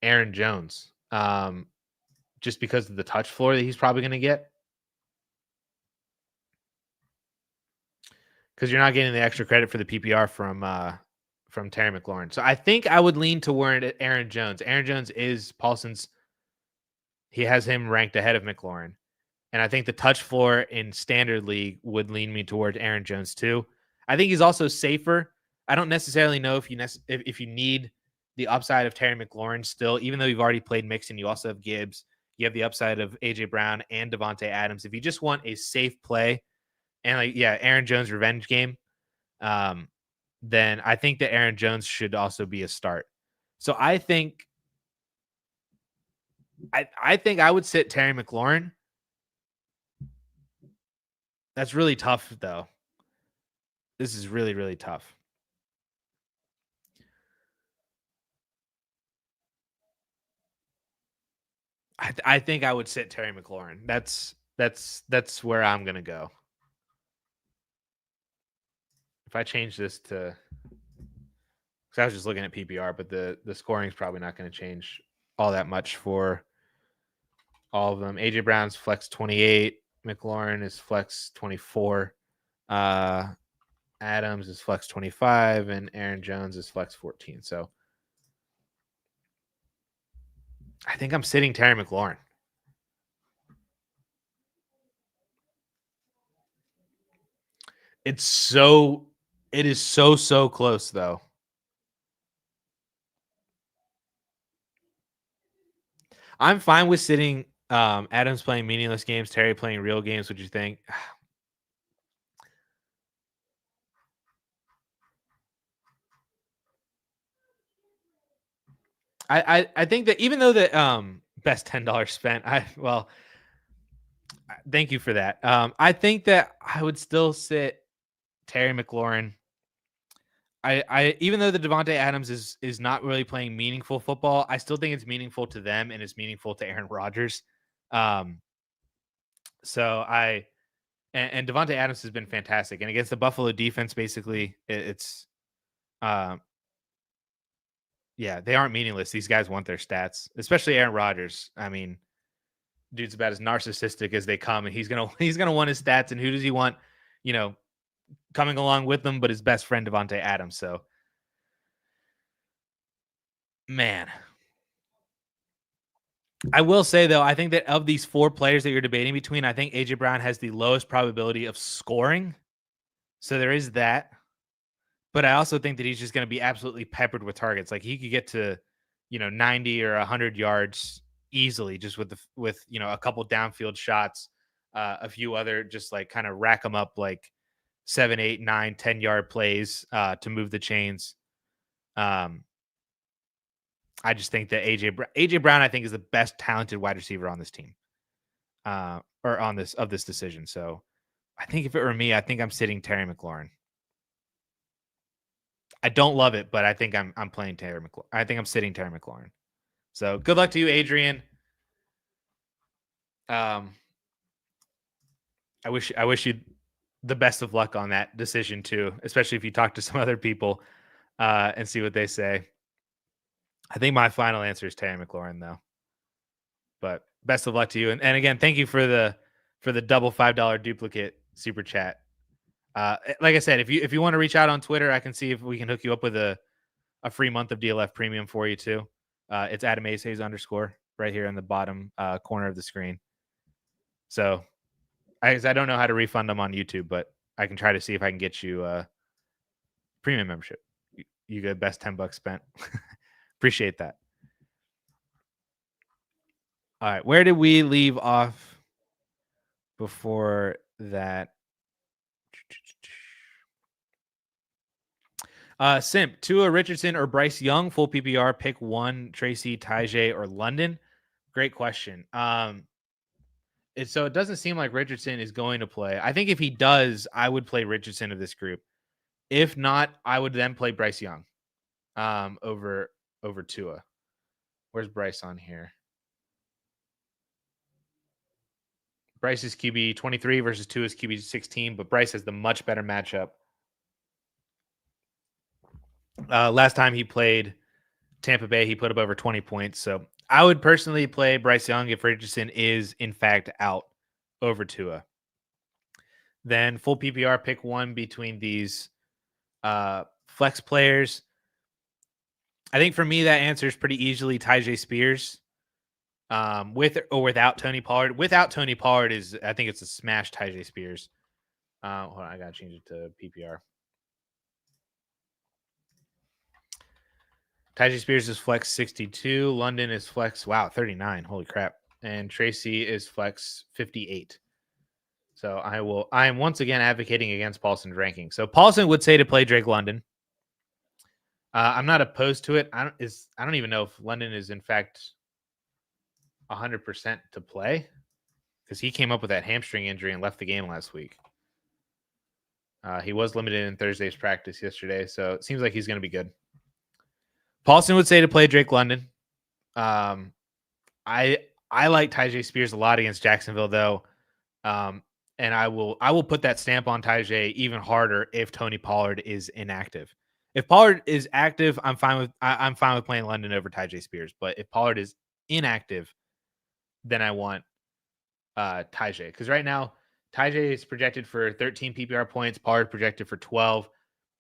Aaron Jones, just because of the touch floor that he's probably going to get. Because you're not getting the extra credit for the PPR from Terry McLaurin. So I think I would lean toward Aaron Jones. Aaron Jones is Paulson's. He has him ranked ahead of McLaurin. And I think the touch floor in standard league would lean me toward Aaron Jones too. I think he's also safer. I don't necessarily know if you need the upside of Terry McLaurin still, even though you've already played Mixon, you also have Gibbs. You have the upside of AJ Brown and Devontae Adams. If you just want a safe play and Aaron Jones revenge game, then I think that Aaron Jones should also be a start. So I think I would sit Terry McLaurin. That's really tough, though. This is really, really tough. I think I would sit Terry McLaurin. That's where I'm gonna go. If I change this to, because I was just looking at PPR, but the scoring is probably not going to change all that much for all of them. AJ Brown's flex 28, McLaurin is flex 24, Adams is flex 25, and Aaron Jones is flex 14. So I think I'm sitting Terry McLaurin. It is so close though. I'm fine with sitting Adams playing meaningless games, Terry playing real games. What do you think? I think that even though the best $10 spent, thank you for that. I think that I would still sit Terry McLaurin. I even though the Devontae Adams is not really playing meaningful football, I still think it's meaningful to them and it's meaningful to Aaron Rodgers. So and Devontae Adams has been fantastic, and against the Buffalo defense, basically it's yeah, they aren't meaningless. These guys want their stats, especially Aaron Rodgers. I mean, dude's about as narcissistic as they come, and he's gonna want his stats. And who does he want? Coming along with them, but his best friend Devontae Adams. So, man, I will say though, I think that of these 4 players that you're debating between, I think AJ Brown has the lowest probability of scoring. So there is that. But I also think that he's just going to be absolutely peppered with targets. Like he could get to, 90 or 100 yards easily just with a couple downfield shots, a few other just like kind of rack them up like 7, 8, 9, 10-yard plays to move the chains. I just think that AJ Brown, I think, is the best talented wide receiver on this team, or on this decision. So I think if it were me, I think I'm sitting Terry McLaurin. I don't love it, but I think I'm playing Terry McLaurin. I think I'm sitting Terry McLaurin. So good luck to you, Adrian. I wish you the best of luck on that decision too, especially if you talk to some other people and see what they say. I think my final answer is Terry McLaurin though. But best of luck to you. And again, thank you for the double $5 duplicate super chat. Like I said, if you want to reach out on Twitter, I can see if we can hook you up with a free month of DLF premium for you too. It's Adam Hayes _ right here in the bottom corner of the screen. So I don't know how to refund them on YouTube, but I can try to see if I can get you premium membership. You get best $10 spent. Appreciate that. All right, where did we leave off before that? Simp, Tua, Richardson, or Bryce Young, full PPR, pick one, Tracy, Tajay, or London. Great question. So it doesn't seem like Richardson is going to play. I think if he does, I would play Richardson of this group. If not, I would then play Bryce Young over Tua. Where's Bryce on here? Bryce is QB 23 versus Tua's QB 16, but Bryce has the much better matchup. Last time he played Tampa Bay, he put up over 20 points. So I would personally play Bryce Young if Richardson is, in fact, out over Tua. Then full PPR, pick one between these flex players. I think for me, that answer is pretty easily Tyjae Spears. With or without Tony Pollard. Without Tony Pollard I think it's a smash Tyjae Spears. Hold on, I gotta change it to PPR. Tyjae Spears is flex 62. London is flex 39. Holy crap! And Tracy is flex 58. So I am once again advocating against Paulson's ranking. So Paulson would say to play Drake London. I'm not opposed to it. I don't even know if London is in fact 100% to play because he came up with that hamstring injury and left the game last week. He was limited in Thursday's practice yesterday, so it seems like he's going to be good. Paulson would say to play Drake London. I like Tyjae Spears a lot against Jacksonville, though, and I will put that stamp on Tyjae even harder if Tony Pollard is inactive. If Pollard is active, I'm fine with playing London over Tyjae Spears. But if Pollard is inactive, then I want Tyjae, because right now Tyjae is projected for 13 PPR points, Pollard projected for 12.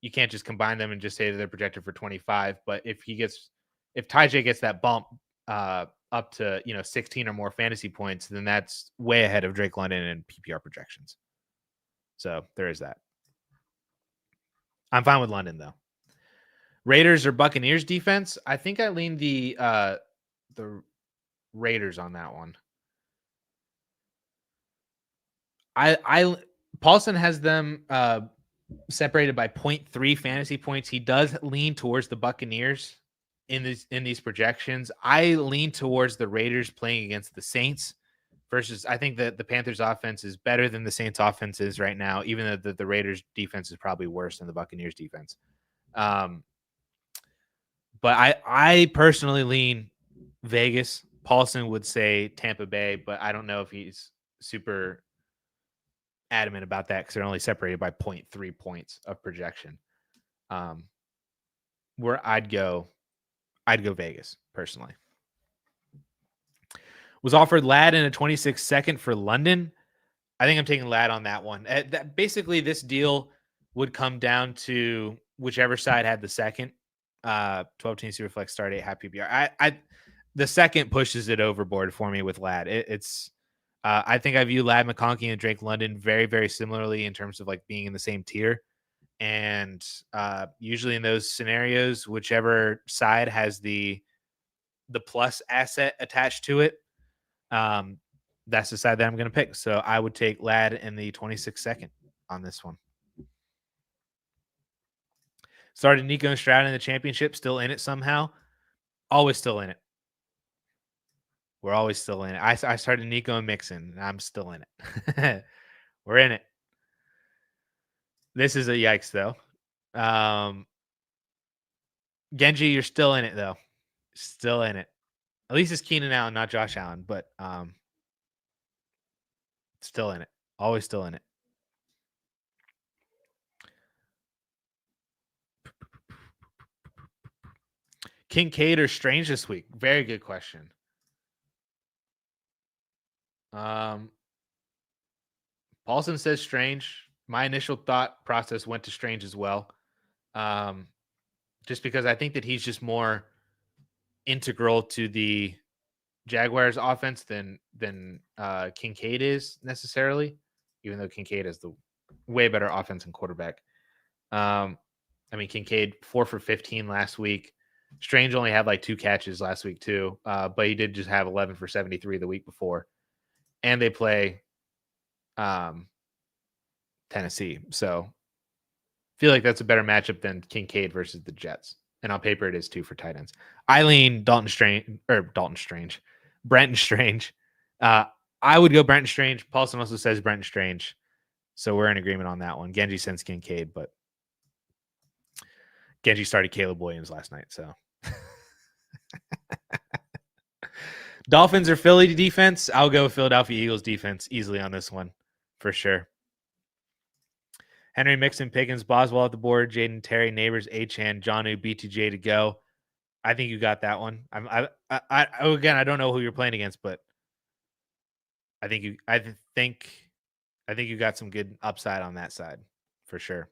You can't just combine them and just say that they're projected for 25. But if Tyjae gets that bump up to 16 or more fantasy points, then that's way ahead of Drake London and PPR projections. So there is that. I'm fine with London though. Raiders or Buccaneers defense? I think I lean the Raiders on that one. Paulson has them separated by 0.3 fantasy points. He does lean towards the Buccaneers in these projections. I lean towards the Raiders playing against the Saints versus I think that the Panthers offense is better than the Saints offense is right now, even though the Raiders defense is probably worse than the Buccaneers defense. But I personally lean Vegas. Paulson would say Tampa Bay, but I don't know if he's super adamant about that because they're only separated by 0.3 points of projection. Where I'd go Vegas personally. Was offered Ladd in a 26 second for London. I think I'm taking Ladd on that one. Basically, this deal would come down to whichever side had the second. 12-team Superflex start 8 half PPR. The second pushes it overboard for me with Ladd. I think I view Ladd McConkey and Drake London very, very similarly in terms of like being in the same tier. And usually in those scenarios, whichever side has the plus asset attached to it, that's the side that I'm going to pick. So I would take Ladd in the 26 second on this one. Started Nico and Stroud in the championship, still in it somehow. Always still in it. We're always still in it. I started Nico and Mixon, and I'm still in it. We're in it. This is a yikes, though. Genji, you're still in it, though. Still in it. At least it's Keenan Allen, not Josh Allen, but still in it. Always still in it. Kincaid or Strange this week? Very good question. Paulson says Strange. My initial thought process went to Strange as well. Just because I think that he's just more integral to the Jaguars offense than Kincaid is necessarily, even though Kincaid is the way better offense and quarterback. I mean, Kincaid 4 for 15 last week. Strange only had like 2 catches last week too, but he did just have 11 for 73 the week before. And they play Tennessee, so I feel like that's a better matchup than Kincaid versus the Jets. And on paper, it is too for tight ends. Eileen Brenton Strange. I would go Brenton Strange. Paulson also says Brenton Strange. So we're in agreement on that one. Genji sends Kincaid, but Genji started Caleb Williams last night. So Dolphins or Philly defense? I'll go Philadelphia Eagles defense easily on this one for sure. Henry, Mixon, Pickens, Boswell at the board, Jaden, Terry, Neighbors, Achane, Jonnu, BTJ to go. I think you got that one. Again, I don't know who you're playing against, but I think you got some good upside on that side for sure.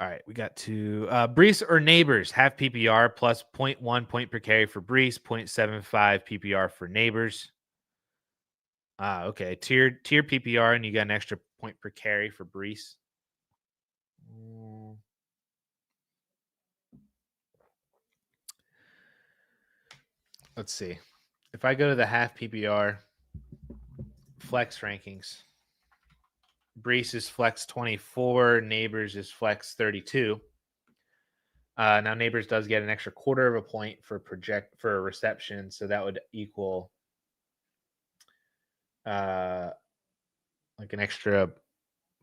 All right, we got to Brees or Neighbors, half PPR plus 0.1 point per carry for Brees, 0.75 PPR for Neighbors. Okay, tier PPR, and you got an extra point per carry for Brees. Let's see. If I go to the half PPR flex rankings, Brees is flex 24, Neighbors is flex 32. Now Neighbors does get an extra quarter of a point for a reception, so that would equal like an extra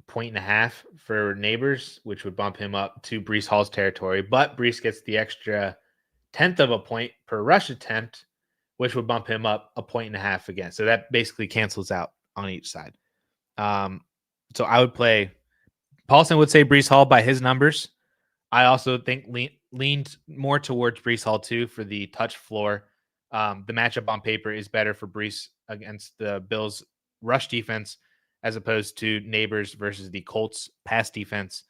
1.5 for Neighbors, which would bump him up to Brees Hall's territory. But Brees gets the extra 1/10 of a point per rush attempt, which would bump him up 1.5 again. So that basically cancels out on each side. So I would play. Paulson would say Brees Hall by his numbers. I also think leaned more towards Brees Hall too for the touch floor. The matchup on paper is better for Brees against the Bills rush defense as opposed to Neighbors versus the Colts pass defense.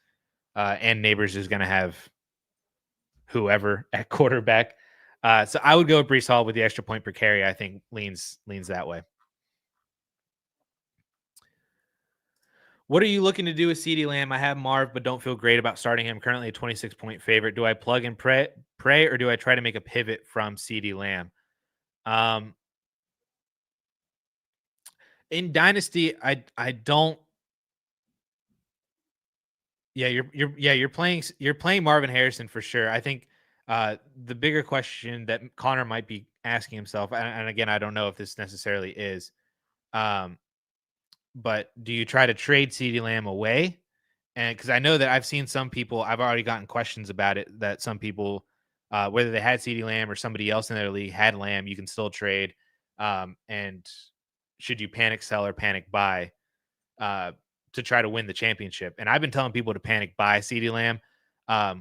And Neighbors is going to have whoever at quarterback. So I would go with Brees Hall with the extra point per carry. I think leans that way. What are you looking to do with CeeDee Lamb? I have Marv, but don't feel great about starting him. Currently a 26-point favorite. Do I plug and pray, or do I try to make a pivot from CeeDee Lamb? In Dynasty, I don't. Yeah, you're playing Marvin Harrison for sure. I think the bigger question that Connor might be asking himself, and again, I don't know if this necessarily is, but do you try to trade CeeDee Lamb away? And because I know that I've seen some people, I've already gotten questions about it, that some people, whether they had CeeDee Lamb or somebody else in their league had Lamb, you can still trade. And should you panic sell or panic buy to try to win the championship? And I've been telling people to panic buy CeeDee Lamb. I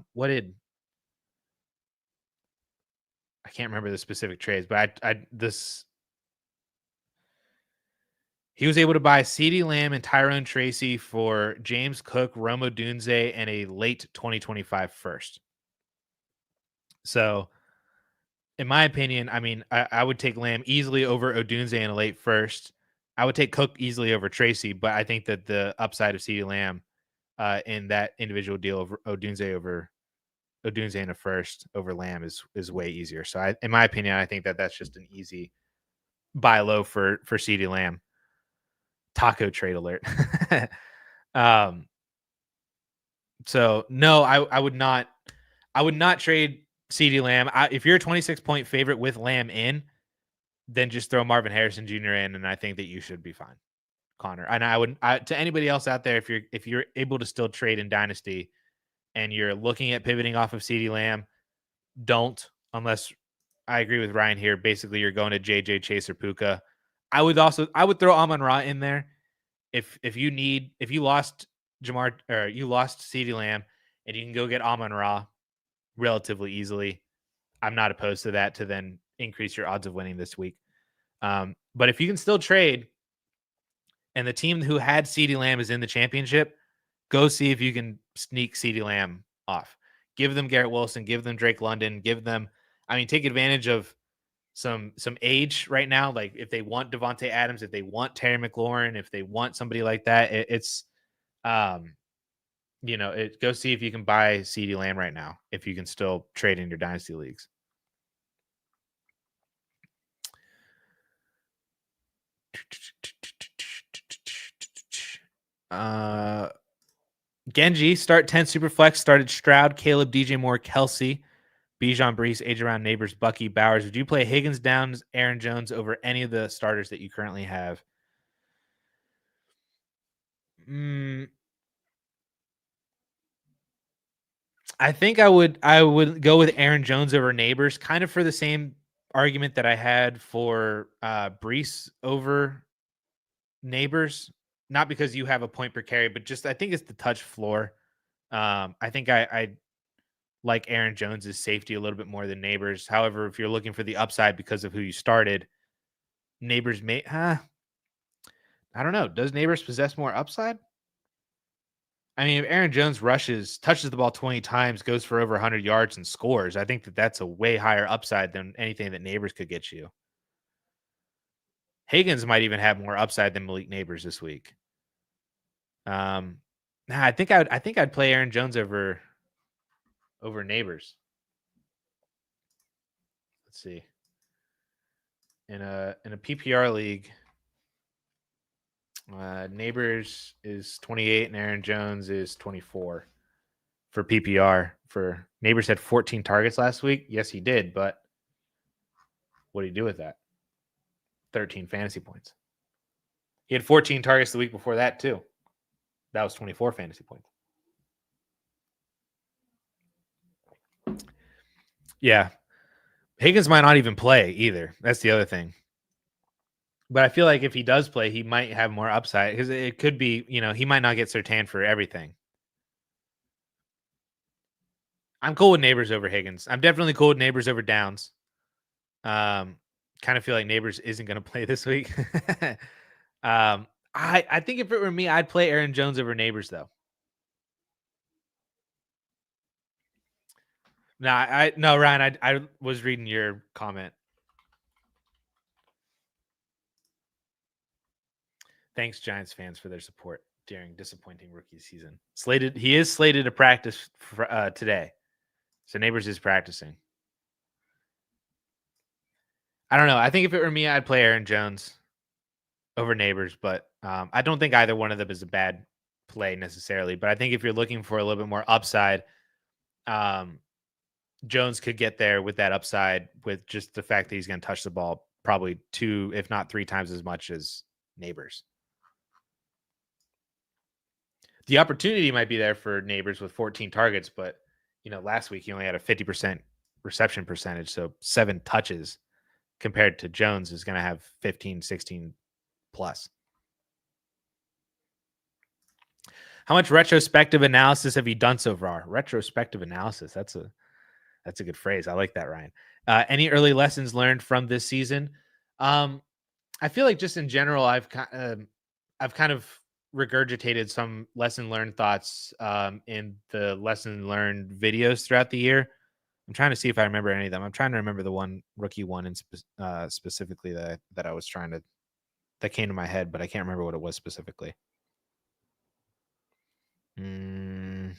can't remember the specific trades, but he was able to buy CeeDee Lamb and Tyrone Tracy for James Cook, Rome Odunze, and a late 2025 first. So, in my opinion, I mean, I would take Lamb easily over Odunze in a late first. I would take Cook easily over Tracy, but I think that the upside of CeeDee Lamb in that individual deal of Odunze in a first over Lamb is way easier. So, in my opinion, I think that that's just an easy buy low for CeeDee Lamb. Taco trade alert. So no, I would not trade CeeDee Lamb. If you're a 26-point favorite with Lamb in, then just throw Marvin Harrison Jr. in, and I think that you should be fine, Connor. And I would to anybody else out there, if you're able to still trade in Dynasty and you're looking at pivoting off of CeeDee Lamb, don't, unless I agree with Ryan here. Basically, you're going to JJ, Chase, or Puka. I would throw Amon-Ra in there if you lost Jamar or you lost CeeDee Lamb and you can go get Amon-Ra relatively easily. I'm not opposed to that to then increase your odds of winning this week. But if you can still trade and the team who had CeeDee Lamb is in the championship, go see if you can sneak CeeDee Lamb off. Give them Garrett Wilson, give them Drake London, take advantage of some age right now. Like if they want Devontae Adams, if they want Terry McLaurin, if they want somebody like that, go see if you can buy CeeDee Lamb right now, if you can still trade in your dynasty leagues. Genji, start 10 Superflex, started Stroud, Caleb, DJ Moore, Kelsey, Bijan, Brees, age around Neighbors, Bucky, Bowers. Would you play Higgins, Downs, Aaron Jones over any of the starters that you currently have? I think I would go with Aaron Jones over Neighbors, kind of for the same argument that I had for Brees over Neighbors. Not because you have a point per carry, but just I think it's the touch floor. I think I like Aaron Jones's safety a little bit more than Neighbors. However, if you're looking for the upside because of who you started, Neighbors may I don't know. Does Neighbors possess more upside? I mean, if Aaron Jones touches the ball 20 times, goes for over 100 yards and scores, I think that's a way higher upside than anything that Neighbors could get you. Higgins might even have more upside than Malik Neighbors this week. I think I'd play Aaron Jones over Neighbors. Let's see. In a PPR league, Neighbors is 28 and Aaron Jones is 24 for PPR. For Neighbors had 14 targets last week. Yes, he did, but what do you do with that? 13 fantasy points. He had 14 targets the week before that too. That was 24 fantasy points. Yeah. Higgins might not even play either. That's the other thing. But I feel like if he does play, he might have more upside because it could be, he might not get Surtain for everything. I'm cool with Neighbors over Higgins. I'm definitely cool with Neighbors over Downs. Kind of feel like Neighbors isn't going to play this week. I think if it were me, I'd play Aaron Jones over Neighbors though. No, Ryan, I was reading your comment. Thanks, Giants fans, for their support during disappointing rookie season. He is slated to practice today, so Neighbors is practicing. I don't know. I think if it were me, I'd play Aaron Jones over Neighbors, but I don't think either one of them is a bad play necessarily. But I think if you're looking for a little bit more upside, Jones could get there with that upside with just the fact that he's going to touch the ball probably 2, if not 3 times as much as Neighbors. The opportunity might be there for Neighbors with 14 targets, but last week he only had a 50% reception percentage, so 7 touches compared to Jones is going to have 15, 16 plus. How much retrospective analysis have you done so far? Retrospective analysis. That's a good phrase. I like that, Ryan. Any early lessons learned from this season? I feel like just in general, I've kind of regurgitated some lesson learned thoughts in the lesson learned videos throughout the year. I'm trying to see if I remember any of them. I'm trying to remember the one rookie one in specifically that I was that came to my head, but I can't remember what it was specifically. I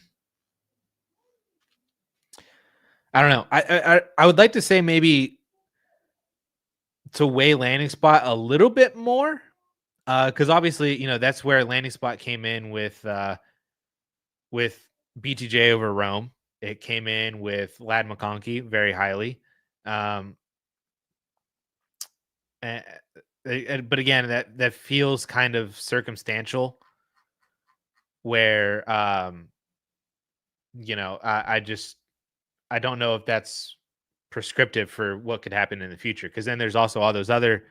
don't know. I would like to say maybe to weigh landing spot a little bit more. Because obviously, that's where landing spot came in with BTJ over Rome. It came in with Lad McConkey very highly. But again, that feels kind of circumstantial where, I don't know if that's prescriptive for what could happen in the future. Because then there's also all those other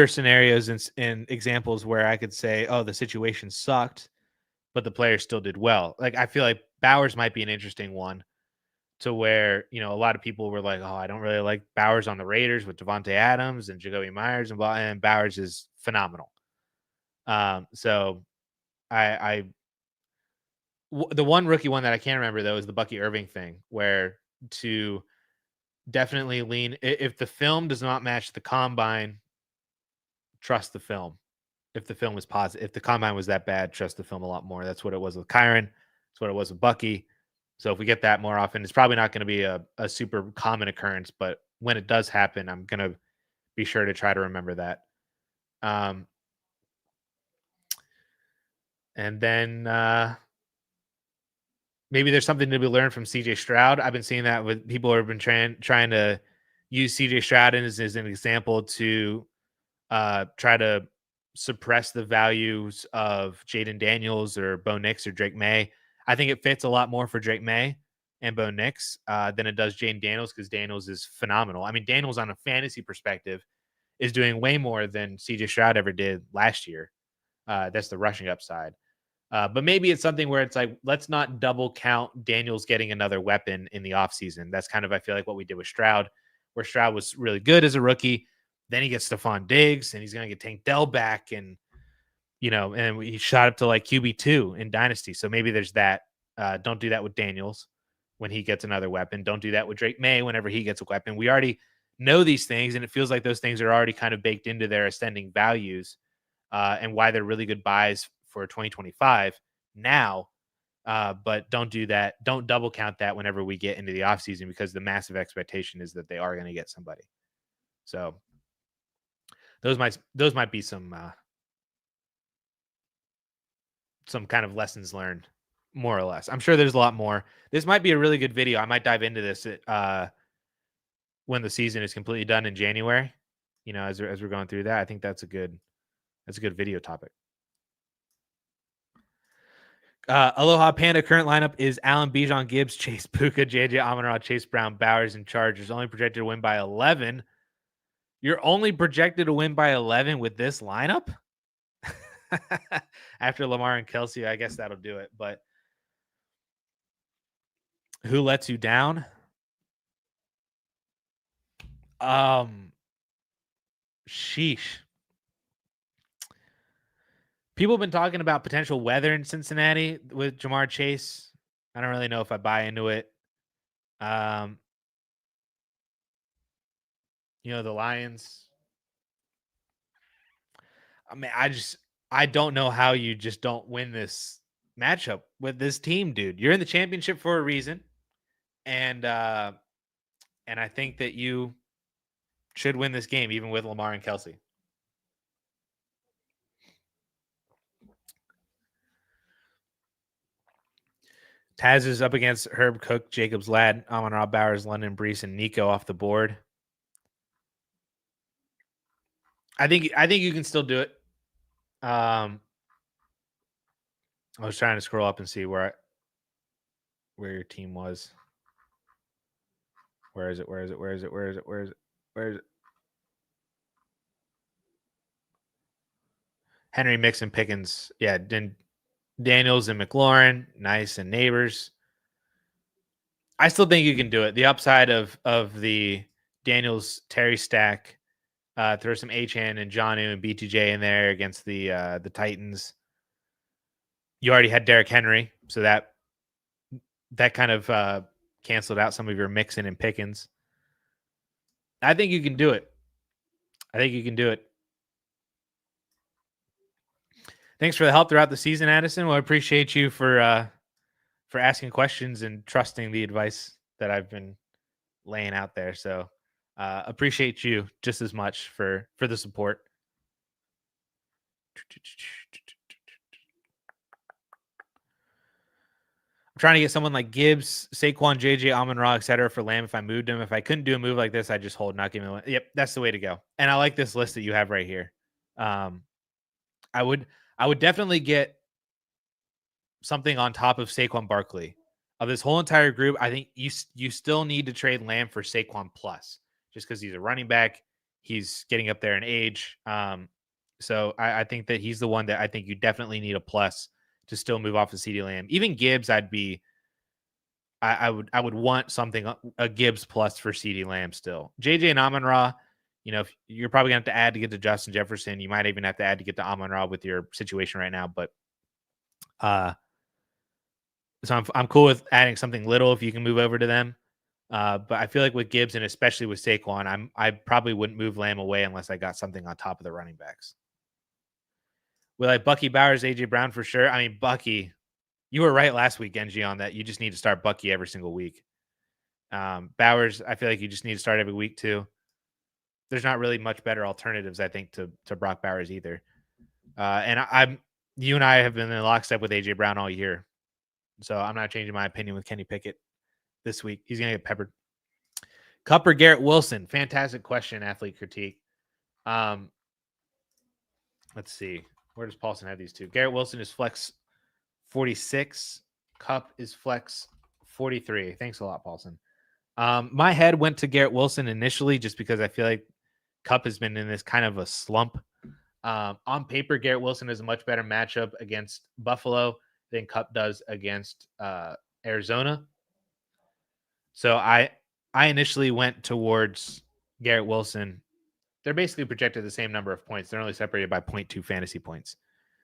scenarios and examples where I could say, oh, the situation sucked, but the player still did well. Like, I feel like Bowers might be an interesting one to where, a lot of people were like, oh, I don't really like Bowers on the Raiders with Devontae Adams and Jacoby Myers and Bowers is phenomenal. So the one rookie one that I can't remember though is the Bucky Irving thing, where to definitely lean, if the film does not match the combine, trust the film. If the film was positive, if the combine was that bad, trust the film a lot more. That's what it was with Kyron. That's what it was with Bucky. So if we get that more often, it's probably not going to be a super common occurrence, but when it does happen, I'm going to be sure to try to remember that. And then maybe there's something to be learned from CJ Stroud. I've been seeing that with people who have been trying to use CJ Stroud as an example to try to suppress the values of Jaden Daniels or Bo Nix or Drake May. I think it fits a lot more for Drake May and Bo Nix than it does Jaden Daniels, because Daniels is phenomenal. I mean, Daniels on a fantasy perspective is doing way more than CJ Stroud ever did last year. That's the rushing upside. But maybe it's something where it's like, let's not double count Daniels getting another weapon in the offseason. That's kind of, I feel like, what we did with Stroud, where Stroud was really good as a rookie. Then he gets Stephon Diggs, and he's going to get Tank Dell back. And, and he shot up to like QB2 in Dynasty. So maybe there's that. Don't do that with Daniels when he gets another weapon. Don't do that with Drake May whenever he gets a weapon. We already know these things, and it feels like those things are already kind of baked into their ascending values and why they're really good buys for 2025 now. But don't do that. Don't double count that whenever we get into the offseason, because the massive expectation is that they are going to get somebody. So those might be some kind of lessons learned, more or less. I'm sure there's a lot more. This might be a really good video. I might dive into this when the season is completely done in January. As we're going through that, I think that's a good video topic. Aloha Panda current lineup is Allen, Bijan, Gibbs, Chase Puka, JJ Amon-Ra, Chase Brown, Bowers, and Chargers. Only projected to win by 11. You're only projected to win by 11 with this lineup? After Lamar and Kelsey, I guess that'll do it. But who lets you down? Sheesh. People have been talking about potential weather in Cincinnati with Jamar Chase. I don't really know if I buy into it. The Lions. I mean, I don't know how you just don't win this matchup with this team, dude. You're in the championship for a reason. And I think that you should win this game, even with Lamar and Kelsey. Taz is up against Herb Cook, Jacobs Ladd, Amon-Ra, Bowers, London Brees, and Nico off the board. I think you can still do it. I was trying to scroll up and see where your team was. Where is it? Henry, Mixon, Pickens. Yeah, Daniels and McLaurin, nice, and Neighbors. I still think you can do it. The upside of the Daniels Terry stack, throw some Achane and Jonnu and BTJ in there against the Titans. You already had Derrick Henry, so that kind of canceled out some of your Mixon and Pickens. I think you can do it. Thanks for the help throughout the season, Addison. Well, I appreciate you for asking questions and trusting the advice that I've been laying out there. So appreciate you just as much for the support. I'm trying to get someone like Gibbs, Saquon, JJ, Amon-Ra, etc. for Lamb if I moved him. If I couldn't do a move like this, I just hold, not give me one. Yep, that's the way to go. And I like this list that you have right here. I would definitely get something on top of Saquon Barkley. Of this whole entire group, I think you still need to trade Lamb for Saquon plus, just because he's a running back. He's getting up there in age. So I think that he's the one that I think you definitely need a plus to still move off of CeeDee Lamb. Even Gibbs, I would want something, a Gibbs plus for CeeDee Lamb still. JJ and Amon-Ra, you're probably going to have to add to get to Justin Jefferson. You might even have to add to get to Amon-Ra with your situation right now. But so I'm cool with adding something little if you can move over to them. But I feel like with Gibbs and especially with Saquon, I probably wouldn't move Lamb away unless I got something on top of the running backs. Will I Bucky, Bowers, AJ Brown for sure? I mean, Bucky, You were right last week, Genji, on that. You just need to start Bucky every single week. Bowers, I feel like you just need to start every week too. There's not really much better alternatives, I think, to Brock Bowers either. And I'm you and I have been in lockstep with AJ Brown all year, so I'm not changing my opinion with Kenny Pickett this week. He's gonna get peppered. Cup or Garrett Wilson? Fantastic question, athlete critique. Let's see. Where does Paulson have these two? Garrett Wilson is flex 46. Cup is flex 43. Thanks a lot, Paulson. My head went to Garrett Wilson initially just because I feel like Cup has been in this kind of a slump. On paper, Garrett Wilson is a much better matchup against Buffalo than Cup does against Arizona. So I initially went towards Garrett Wilson. They're basically projected the same number of points. They're only separated by 0.2 fantasy points.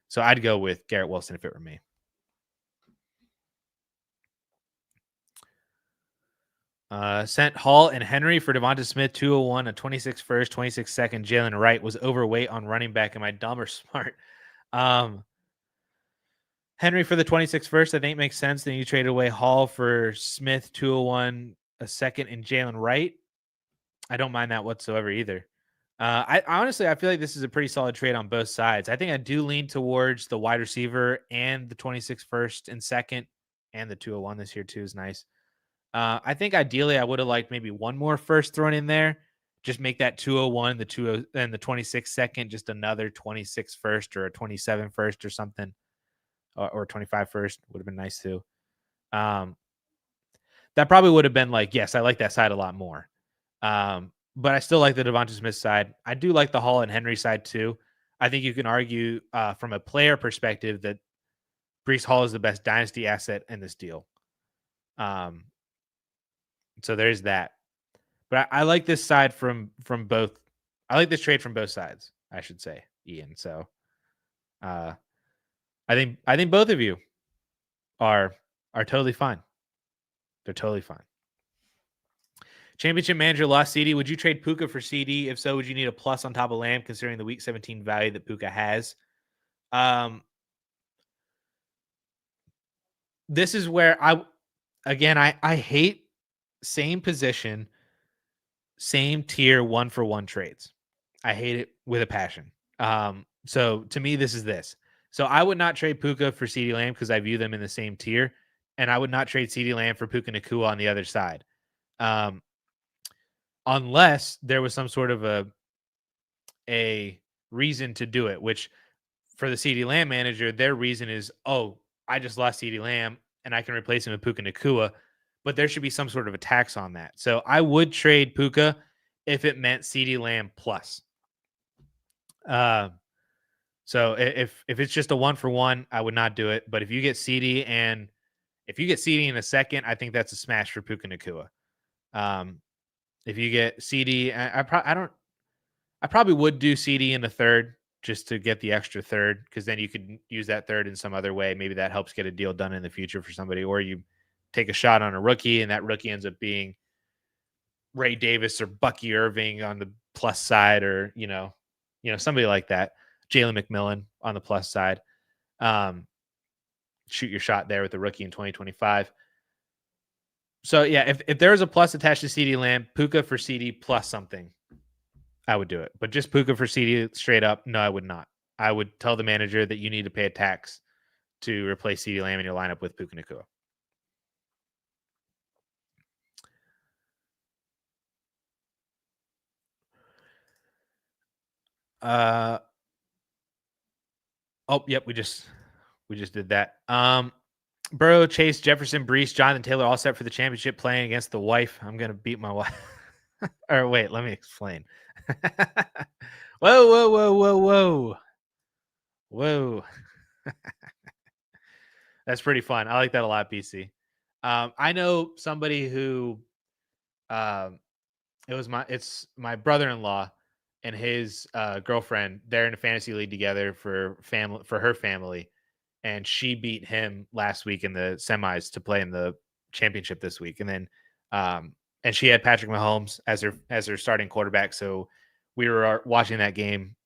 So I'd go with Garrett Wilson if it were me. Sent Hall and Henry for Devonta Smith, 201, a 26 first, 26 second. Jalen Wright was overweight on running back. Am I dumb or smart? Henry for the 26 first, I think makes sense. Then you trade away Hall for Smith, 201, a second, and Jalen Wright. I don't mind that whatsoever either. I honestly, I feel like this is a pretty solid trade on both sides. I think I do lean towards the wide receiver and the 26 first and second, and the 201 this year too is nice. I think ideally I would have liked maybe one more first thrown in there. Just make that 201, the 20 and the 26 second, just another 26 first or a 27 first or something, or 25 first would have been nice too. That probably would have been like, yes, I like that side a lot more. But I still like the Devonta Smith side. I do like the Hall and Henry side too. I think you can argue from a player perspective that Breece Hall is the best dynasty asset in this deal. So there's that. But I like this side from both. I like this trade from both sides, I should say, Ian. So I think both of you are totally fine. They're totally fine. Championship manager lost CD. Would you trade Puka for CD? If so, would you need a plus on top of Lamb considering the week 17 value that Puka has? This is where I hate same position, same tier 1-for-1 trades. I hate it with a passion. So to me, this is this. So I would not trade Puka for CeeDee Lamb because I view them in the same tier, and I would not trade CeeDee Lamb for Puka Nacua on the other side. Unless there was some sort of a reason to do it, which for the CeeDee Lamb manager, their reason is, oh, I just lost CeeDee Lamb and I can replace him with Puka Nacua, but there should be some sort of a tax on that. So I would trade Puka if it meant CeeDee Lamb plus. So if it's just a 1-for-1, I would not do it. But if you get CD in a second, I think that's a smash for Puka Nacua. If you get CD, I probably would do CD in a third just to get the extra third, because then you could use that third in some other way. Maybe that helps get a deal done in the future for somebody, or you take a shot on a rookie and that rookie ends up being Ray Davis or Bucky Irving on the plus side, or somebody like that. Jalen McMillan on the plus side. Shoot your shot there with the rookie in 2025. So yeah, if there's a plus attached to CD Lamb, Puka for CD plus something, I would do it. But just Puka for CD straight up, no, I would not. I would tell the manager that you need to pay a tax to replace CD Lamb in your lineup with Puka Nacua. Oh, yep, we just did that. Burrow, Chase, Jefferson, Breece, Jonathan Taylor all set for the championship playing against the wife. I'm going to beat my wife. Or wait, let me explain. Whoa. That's pretty fun. I like that a lot, BC. I know somebody who it's my brother-in-law and his girlfriend. They're in a fantasy league together for her family. And she beat him last week in the semis to play in the championship this week. And then, and she had Patrick Mahomes as her starting quarterback. So we were watching that game,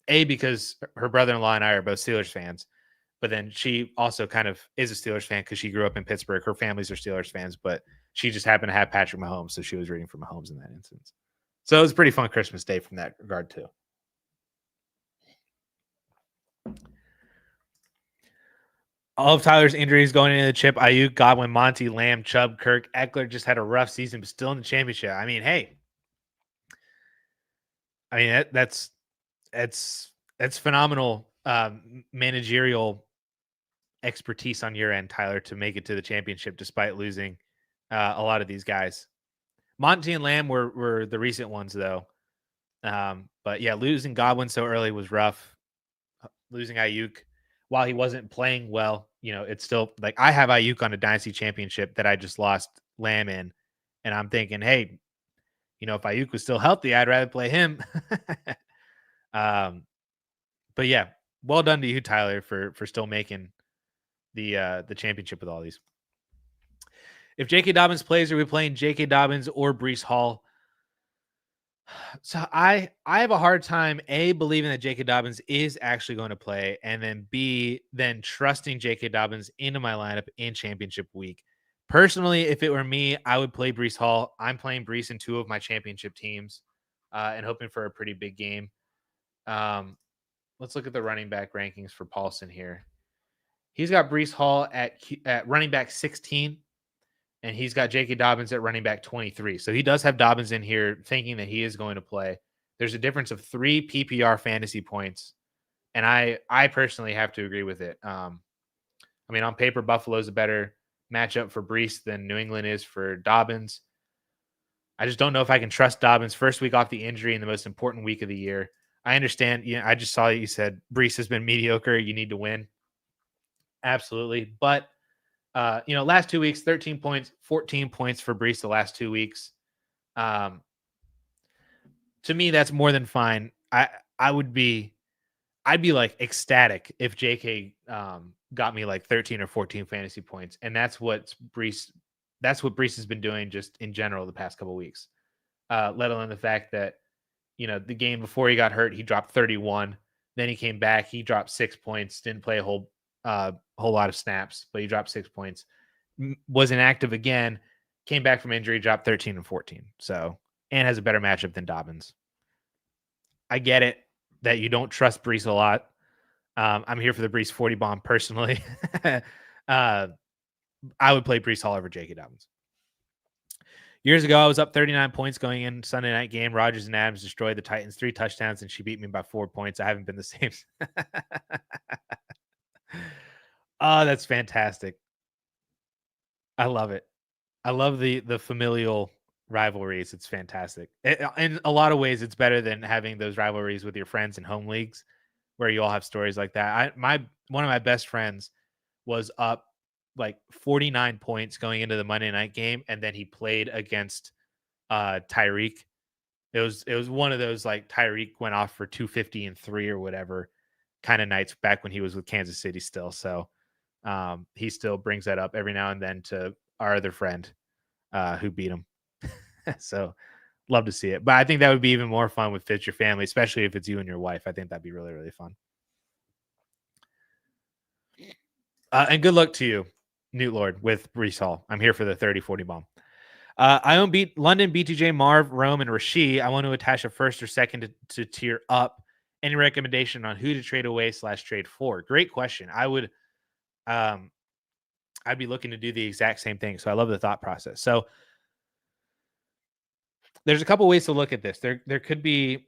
because her brother-in-law and I are both Steelers fans. But then she also kind of is a Steelers fan because she grew up in Pittsburgh. Her families are Steelers fans, but she just happened to have Patrick Mahomes, so she was rooting for Mahomes in that instance. So it was a pretty fun Christmas day from that regard too. All of Tyler's injuries going into the chip: Ayuk, Godwin, Monty, Lamb, Chubb, Kirk, Eckler just had a rough season, but still in the championship. I mean, hey, that's phenomenal managerial expertise on your end, Tyler, to make it to the championship despite losing a lot of these guys. Monty and Lamb were the recent ones though. But yeah, losing Godwin so early was rough. Losing Ayuk while he wasn't playing well, it's still like I have Ayuk on a dynasty championship that I just lost Lamb in. And I'm thinking, hey, if Ayuk was still healthy, I'd rather play him. But yeah, well done to you, Tyler, for still making the championship with all these. If J.K. Dobbins plays, are we playing J.K. Dobbins or Breece Hall? So I have a hard time, A, believing that J.K. Dobbins is actually going to play, and then B, then trusting J.K. Dobbins into my lineup in championship week. Personally, if it were me, I would play Breece Hall. I'm playing Breece in 2 of my championship teams and hoping for a pretty big game. Let's look at the running back rankings for Paulson here. He's got Breece Hall at running back 16. And he's got J.K. Dobbins at running back 23. So he does have Dobbins in here thinking that he is going to play. There's a difference of 3 PPR fantasy points. And I personally have to agree with it. On paper, Buffalo's a better matchup for Breece than New England is for Dobbins. I just don't know if I can trust Dobbins first week off the injury in the most important week of the year. I understand. I just saw you said Breece has been mediocre. You need to win. Absolutely. But last 2 weeks, 13 points, 14 points for Breece the last 2 weeks. To me, that's more than fine. I'd be like ecstatic if JK got me like 13 or 14 fantasy points. And that's what Breece has been doing just in general the past couple of weeks. Let alone the fact that, the game before he got hurt, he dropped 31. Then he came back, he dropped 6 points, didn't play a whole lot of snaps, but he dropped 6 points, was inactive again, came back from injury, dropped 13 and 14. So, and has a better matchup than Dobbins. I get it that you don't trust Breece a lot. I'm here for the Breece 40 bomb personally. I would play Breece Hall over J.K. Dobbins. Years ago, I was up 39 points going in Sunday night game. Rodgers and Adams destroyed the Titans, 3 touchdowns, and she beat me by 4 points. I haven't been the same. Oh, that's fantastic. I love it. I love the familial rivalries. It's fantastic. In a lot of ways, it's better than having those rivalries with your friends in home leagues where you all have stories like that. One of my best friends was up like 49 points going into the Monday night game, and then he played against Tyreek. It was one of those like Tyreek went off for 250 and 3 or whatever kind of nights back when he was with Kansas City still. So he still brings that up every now and then to our other friend who beat him. So love to see it. But I think that would be even more fun with Fitz your family, especially if it's you and your wife. I think that'd be really, really fun. And good luck to you, Newt Lord, with Breece Hall. I'm here for the 30-40 bomb. I own London, BTJ, Marv, Rome, and Rasheed. I want to attach a first or second to tier up. Any recommendation on who to trade away / trade for? Great question. I'd be looking to do the exact same thing. So I love the thought process. So there's a couple ways to look at this. There could be,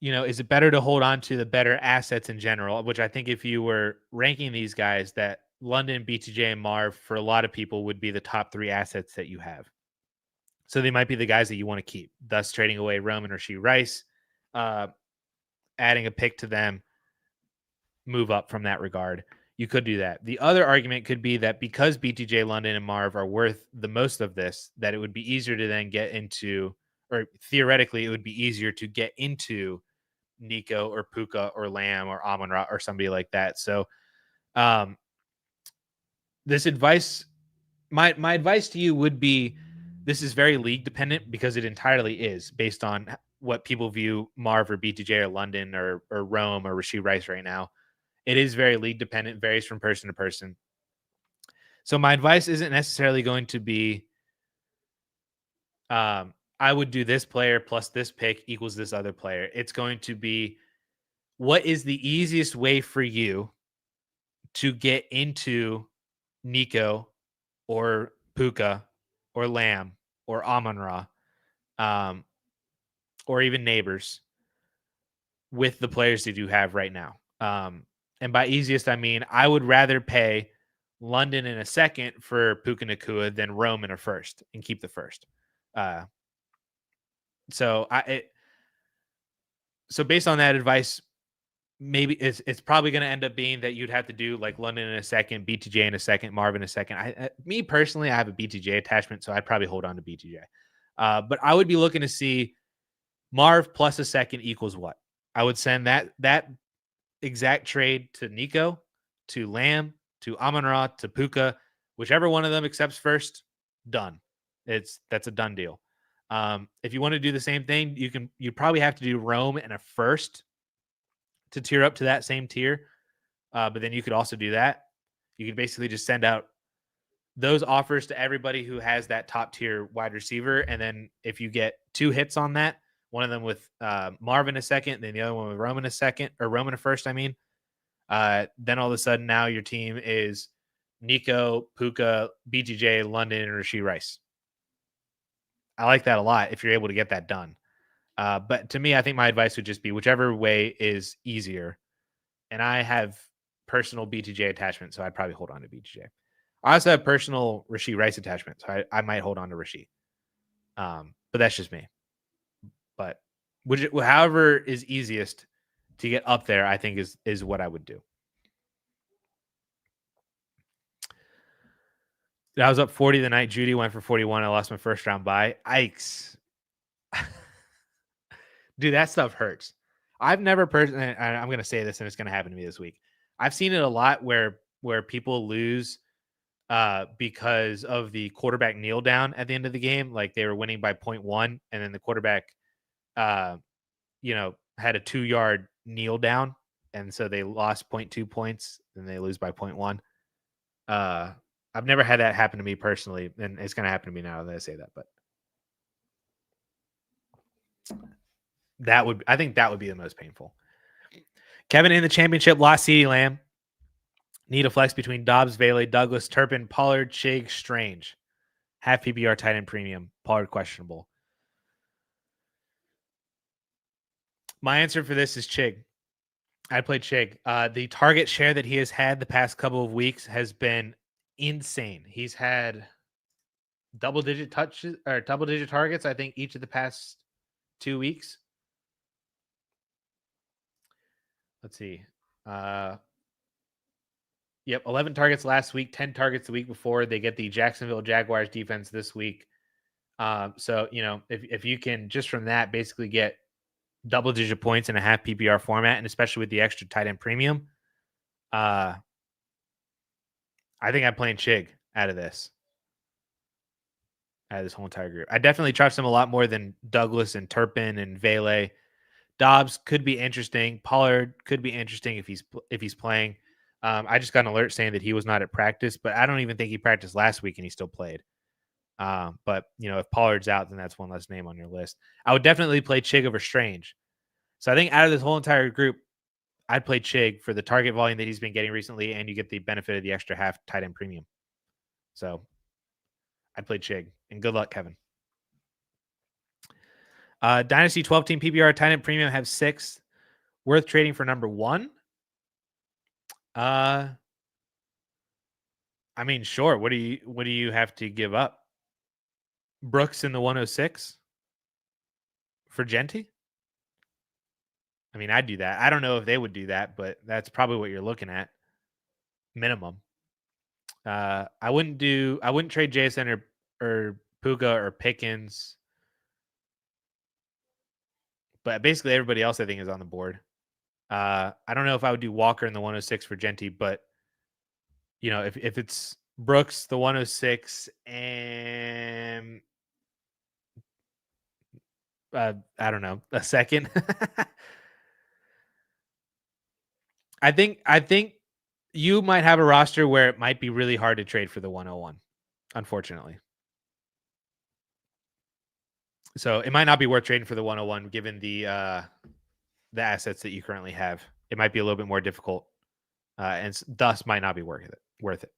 is it better to hold on to the better assets in general, which I think if you were ranking these guys, that London, BTJ, and Marv, for a lot of people, would be the top 3 assets that you have. So they might be the guys that you want to keep, thus trading away Roman or Rasheed Rice, adding a pick to them, move up from that regard. You could do that. The other argument could be that because BTJ, London, and Marv are worth the most of this, that it would be easier to then get into, or theoretically, it would be easier to get into Nico or Puka or Lamb or Amon-Ra or somebody like that. So this advice, my advice to you would be, this is very league dependent because it entirely is based on what people view Marv or BTJ or London or Rome or Rasheed Rice right now. It is very league dependent, varies from person to person. So my advice isn't necessarily going to be, I would do this player plus this pick equals this other player. It's going to be, what is the easiest way for you to get into Nico or Puka or Lamb or Amon-Ra, or even Neighbors with the players that you have right now. And by easiest, I mean I would rather pay London in a second for Puka Nacua than Rome in a first and keep the first. So based on that advice, maybe it's probably going to end up being that you'd have to do like London in a second, BTJ in a second, Marvin in a second. Me personally, I have a BTJ attachment, so I'd probably hold on to BTJ. But I would be looking to see Marv plus a second equals what? I would send that exact trade to Nico, to Lamb, to Amon-Ra, to Puka, whichever one of them accepts first, done. That's a done deal. If you want to do the same thing, you probably have to do Rome and a first to tier up to that same tier. But then you could also do that. You could basically just send out those offers to everybody who has that top tier wide receiver. And then if you get 2 hits on that, one of them with Marvin a second, then the other one with Roman a second, or Roman a first, I mean, then all of a sudden now your team is Nico, Puka, BTJ, London, and Rashee Rice. I like that a lot if you're able to get that done. But to me, I think my advice would just be whichever way is easier. And I have personal BTJ attachment, so I'd probably hold on to BTJ. I also have personal Rashee Rice attachment, so I might hold on to Rashee. But that's just me. But however is easiest to get up there, I think is what I would do. I was up 40 the night Judy went for 41. I lost my first round bye. Yikes. Dude, that stuff hurts. I've never personally, I'm going to say this and it's going to happen to me this week. I've seen it a lot where people lose because of the quarterback kneel down at the end of the game. Like they were winning by 0.1 and then the quarterback, had a 2-yard kneel down. And so they lost 0.2 points and they lose by 0.1. I've never had that happen to me personally, and it's going to happen to me now that I say that, but I think that would be the most painful. Kevin in the championship lost CeeDee Lamb. Need a flex between Dobbs, Vele, Douglas, Turpin, Pollard, Chig, Strange. Half PPR tight end premium. Pollard questionable. My answer for this is Chig. I played Chig. The target share that he has had the past couple of weeks has been insane. He's had double-digit touches or double-digit targets, I think, each of the past 2 weeks. Let's see. 11 targets last week, 10 targets the week before. They get the Jacksonville Jaguars defense this week. So, if you can just from that basically get double-digit points in a half PPR format, and especially with the extra tight end premium, I think I'm playing Chig out of this whole entire group. I definitely trust him a lot more than Douglas and Turpin and Vele. Dobbs could be interesting. Pollard could be interesting if he's playing. I just got an alert saying that he was not at practice, but I don't even think he practiced last week and he still played. But if Pollard's out, then that's one less name on your list. I would definitely play Chig over Strange. So I think out of this whole entire group, I'd play Chig for the target volume that he's been getting recently, and you get the benefit of the extra half tight end premium. So I'd play Chig, and good luck, Kevin. Dynasty 12-team PPR tight end premium have 6. Worth trading for number 1? I mean, sure. What do you have to give up? Brooks in the 106 for Genty? I mean, I'd do that. I don't know if they would do that, but that's probably what you're looking at. Minimum. I wouldn't trade JSN or Puka or Pickens. But basically everybody else I think is on the board. I don't know if I would do Walker in the 106 for Genty, but if it's Brooks, the 106, and I don't know, a second. I think you might have a roster where it might be really hard to trade for the 101, unfortunately. So it might not be worth trading for the 101 given the assets that you currently have. It might be a little bit more difficult, and thus might not be worth it.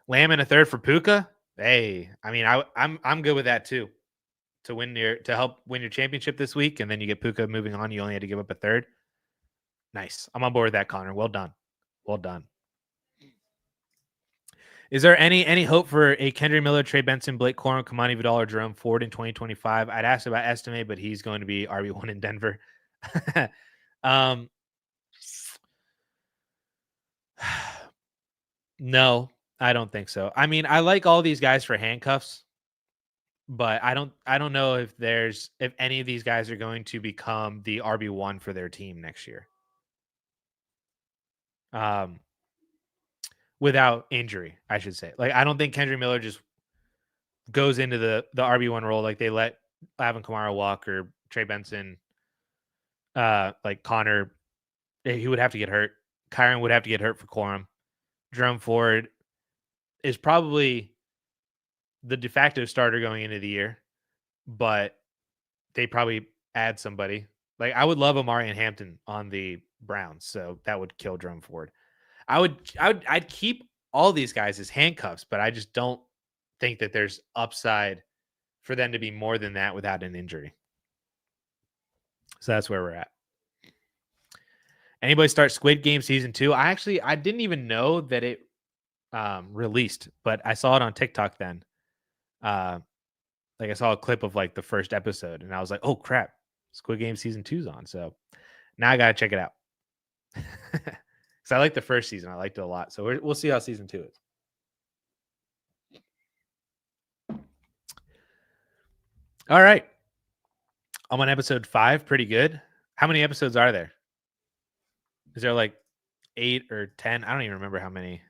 Lamb and a third for Puka. Hey, I mean, I'm good with that too. To help win your championship this week, and then you get Puka moving on. You only had to give up a third. Nice. I'm on board with that, Connor. Well done. Well done. Is there any hope for a Kendrick Miller, Trey Benson, Blake Corum, Kamani Vidal, or Jerome Ford in 2025? I'd ask about Estimate, but he's going to be RB1 in Denver. um, no, I don't think so. I mean, I like all these guys for handcuffs, but I don't know if any of these guys are going to become the RB1 for their team next year. Without injury, I should say. Like, I don't think Kendrick Miller just goes into the RB1 role like they let Alvin Kamara walk or Trey Benson, like Connor. He would have to get hurt. Kyron would have to get hurt for Corum. Jerome Ford is probably the de facto starter going into the year, but they probably add somebody. Like, I would love Amari and Hampton on the Browns, so that would kill Jerome Ford. I'd keep all these guys as handcuffs, but I just don't think that there's upside for them to be more than that without an injury. So that's where we're at. Anybody start Squid Game season 2? I didn't even know that it released, but I saw it on TikTok then. Like, I saw a clip of like the first episode, and I was like, "Oh crap, Squid Game season 2's on." So now I gotta check it out. Because I like the first season, I liked it a lot. So we'll see how season 2 is. All right, I'm on episode 5. Pretty good. How many episodes are there? Is there like 8 or 10? I don't even remember how many.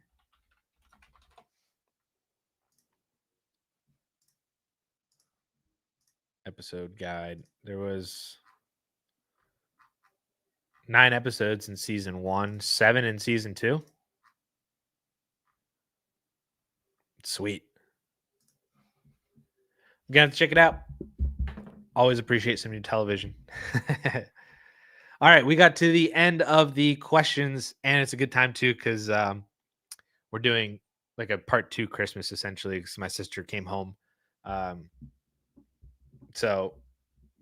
Episode guide. There was 9 episodes in season 1, 7 in season 2. Sweet. I'm gonna have to check it out. Always appreciate some new television. All right, we got to the end of the questions, and it's a good time too because we're doing like a part 2 Christmas essentially because my sister came home. So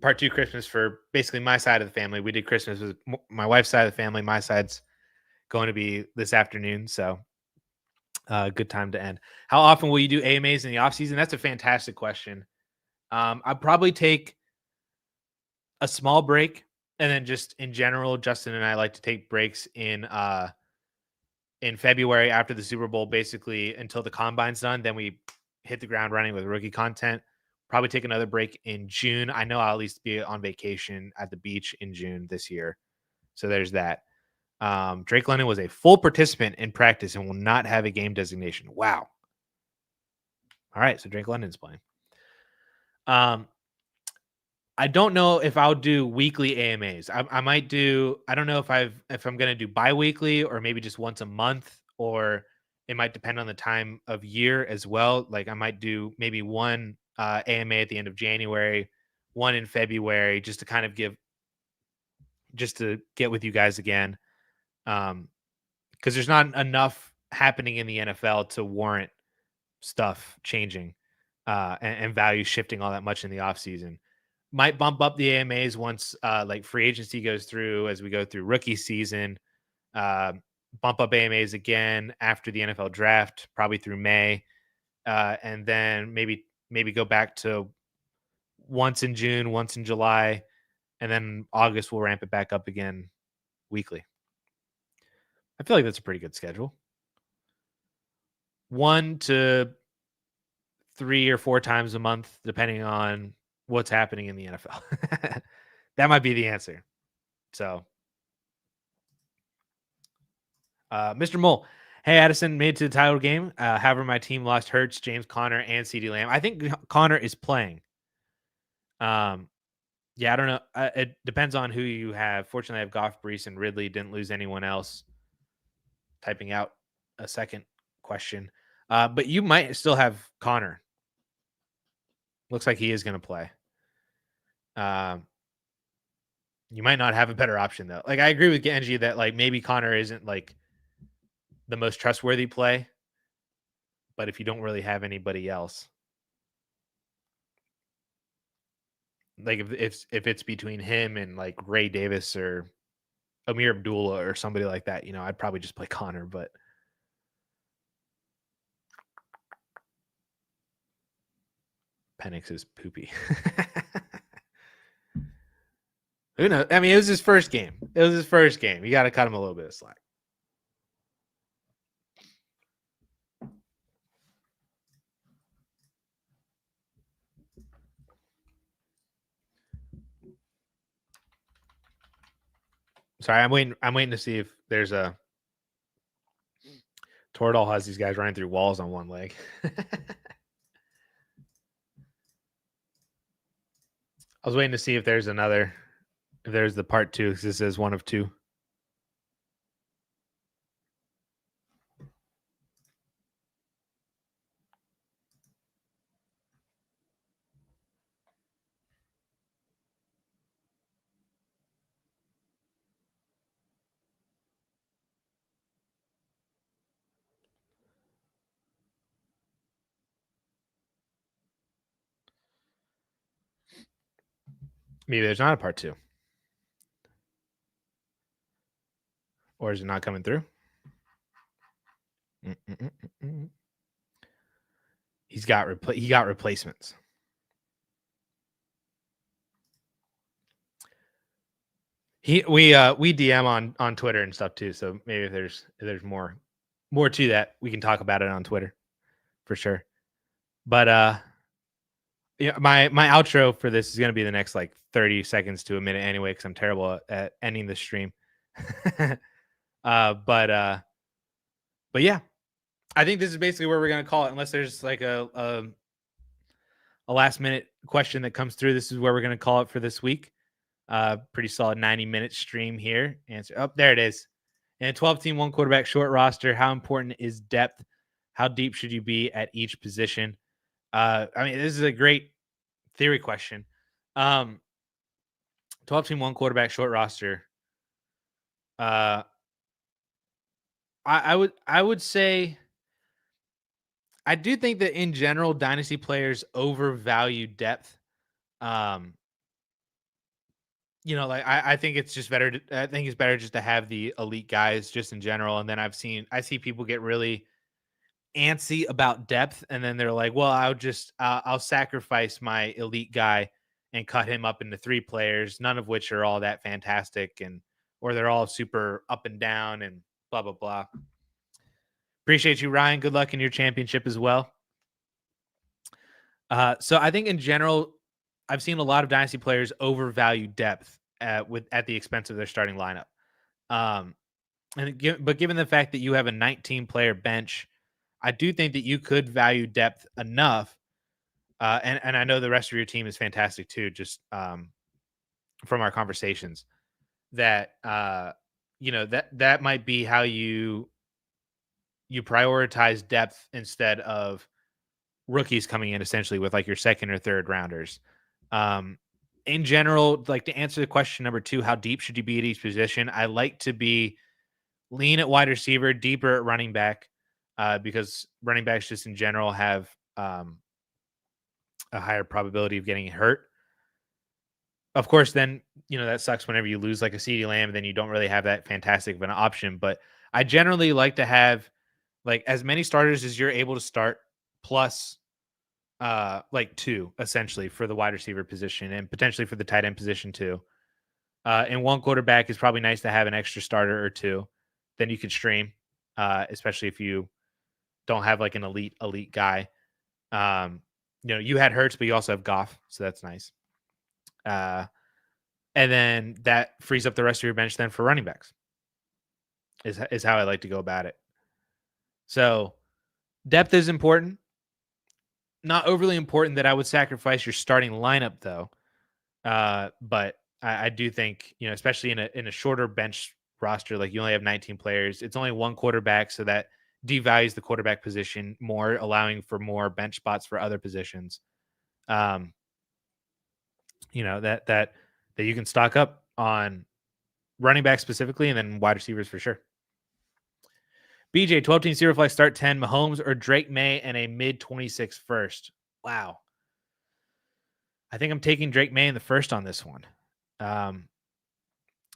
part 2 Christmas for basically my side of the family. We did Christmas with my wife's side of the family. My side's going to be this afternoon. So good time to end. How often will you do AMAs in the off season? That's a fantastic question. I'd probably take a small break, and then just in general, Justin and I like to take breaks in February after the Super Bowl, basically until the combine's done. Then we hit the ground running with rookie content. Probably take another break in June. I know I'll at least be on vacation at the beach in June this year. So there's that. Drake London was a full participant in practice and will not have a game designation. Wow. All right, so Drake London's playing. I don't know if I'll do weekly AMAs. I might do. I don't know if I'm going to do bi-weekly or maybe just once a month, or it might depend on the time of year as well. Like, I might do maybe one AMA at the end of January, one in February, just to kind of get with you guys again. Because there's not enough happening in the NFL to warrant stuff changing and value shifting all that much in the offseason. Might bump up the AMAs once like free agency goes through, as we go through rookie season. Bump up AMAs again after the NFL draft, probably through May. And then maybe go back to once in June, once in July, and then August we'll ramp it back up again weekly. I feel like that's a pretty good schedule. 1 to 3 or 4 times a month, depending on what's happening in the NFL. That might be the answer. So, Mr. Mole, hey, Addison made it to the title game. However, my team lost Hurts, James Conner, and CeeDee Lamb. I think Conner is playing. Yeah, I don't know. It depends on who you have. Fortunately, I have Goff, Brees, and Ridley. Didn't lose anyone else. Typing out a second question. But you might still have Connor. Looks like he is going to play. You might not have a better option though. Like I agree with Genji that like maybe Connor isn't like the most trustworthy play, but if you don't really have anybody else, like if it's between him and like Ray Davis or Amir Abdullah or somebody like that, I'd probably just play Connor. But Penix is poopy. Who knows? I mean, it was his first game. You got to cut him a little bit of slack. Sorry, I'm waiting to see if there's a Toradol has these guys running through walls on one leg. I was waiting to see if there's the part 2, because this is one of 2. Maybe there's not a part 2. Or is it not coming through? He got replacements. We DM on Twitter and stuff too, so maybe if there's more to that, we can talk about it on Twitter for sure. But yeah, my outro for this is going to be the next like 30 seconds to a minute anyway, because I'm terrible at ending the stream. But yeah, I think this is basically where we're going to call it, unless there's like a last minute question that comes through. This is where we're going to call it for this week. Pretty solid 90-minute stream here. Answer. Oh, there it is. In a 12-team, 1 quarterback short roster, how important is depth? How deep should you be at each position? I mean, this is a great theory question. 12-team, 1 quarterback short roster. I would say I do think that in general, dynasty players overvalue depth. Like I think it's just better. I think it's better just to have the elite guys just in general. And then I see people get really antsy about depth, and then they're like, well, I'll sacrifice my elite guy and cut him up into 3 players, none of which are all that fantastic, or they're all super up and down and blah blah blah. Appreciate you, Ryan. Good luck in your championship as well. So I think in general, I've seen a lot of dynasty players overvalue depth at the expense of their starting lineup. But given the fact that you have a 19-player bench, I do think that you could value depth enough. And I know the rest of your team is fantastic too, just from our conversations, that that might be how you prioritize depth instead of rookies coming in essentially with like your second or third rounders. In general, like to answer the question number 2, how deep should you be at each position? I like to be lean at wide receiver, deeper at running back, because running backs just in general have a higher probability of getting hurt. Of course, then, that sucks whenever you lose like a CeeDee Lamb, then you don't really have that fantastic of an option. But I generally like to have like as many starters as you're able to start, plus like 2 essentially for the wide receiver position and potentially for the tight end position too. And 1 quarterback is probably nice to have an extra starter or 2. Then you could stream, especially if you don't have like an elite guy. You had Hurts, but you also have Goff, so that's nice. And then that frees up the rest of your bench then for running backs. Is how I like to go about it. So depth is important. Not overly important that I would sacrifice your starting lineup though. But I do think, especially in a shorter bench roster, like you only have 19 players, it's only one quarterback, so that devalues the quarterback position more, allowing for more bench spots for other positions. Um, that you can stock up on running back specifically, and then wide receivers for sure. BJ, 12 team zero flex start 10, Mahomes or Drake May and a mid 26 first. Wow. I think I'm taking Drake May in the first on this one. I mean,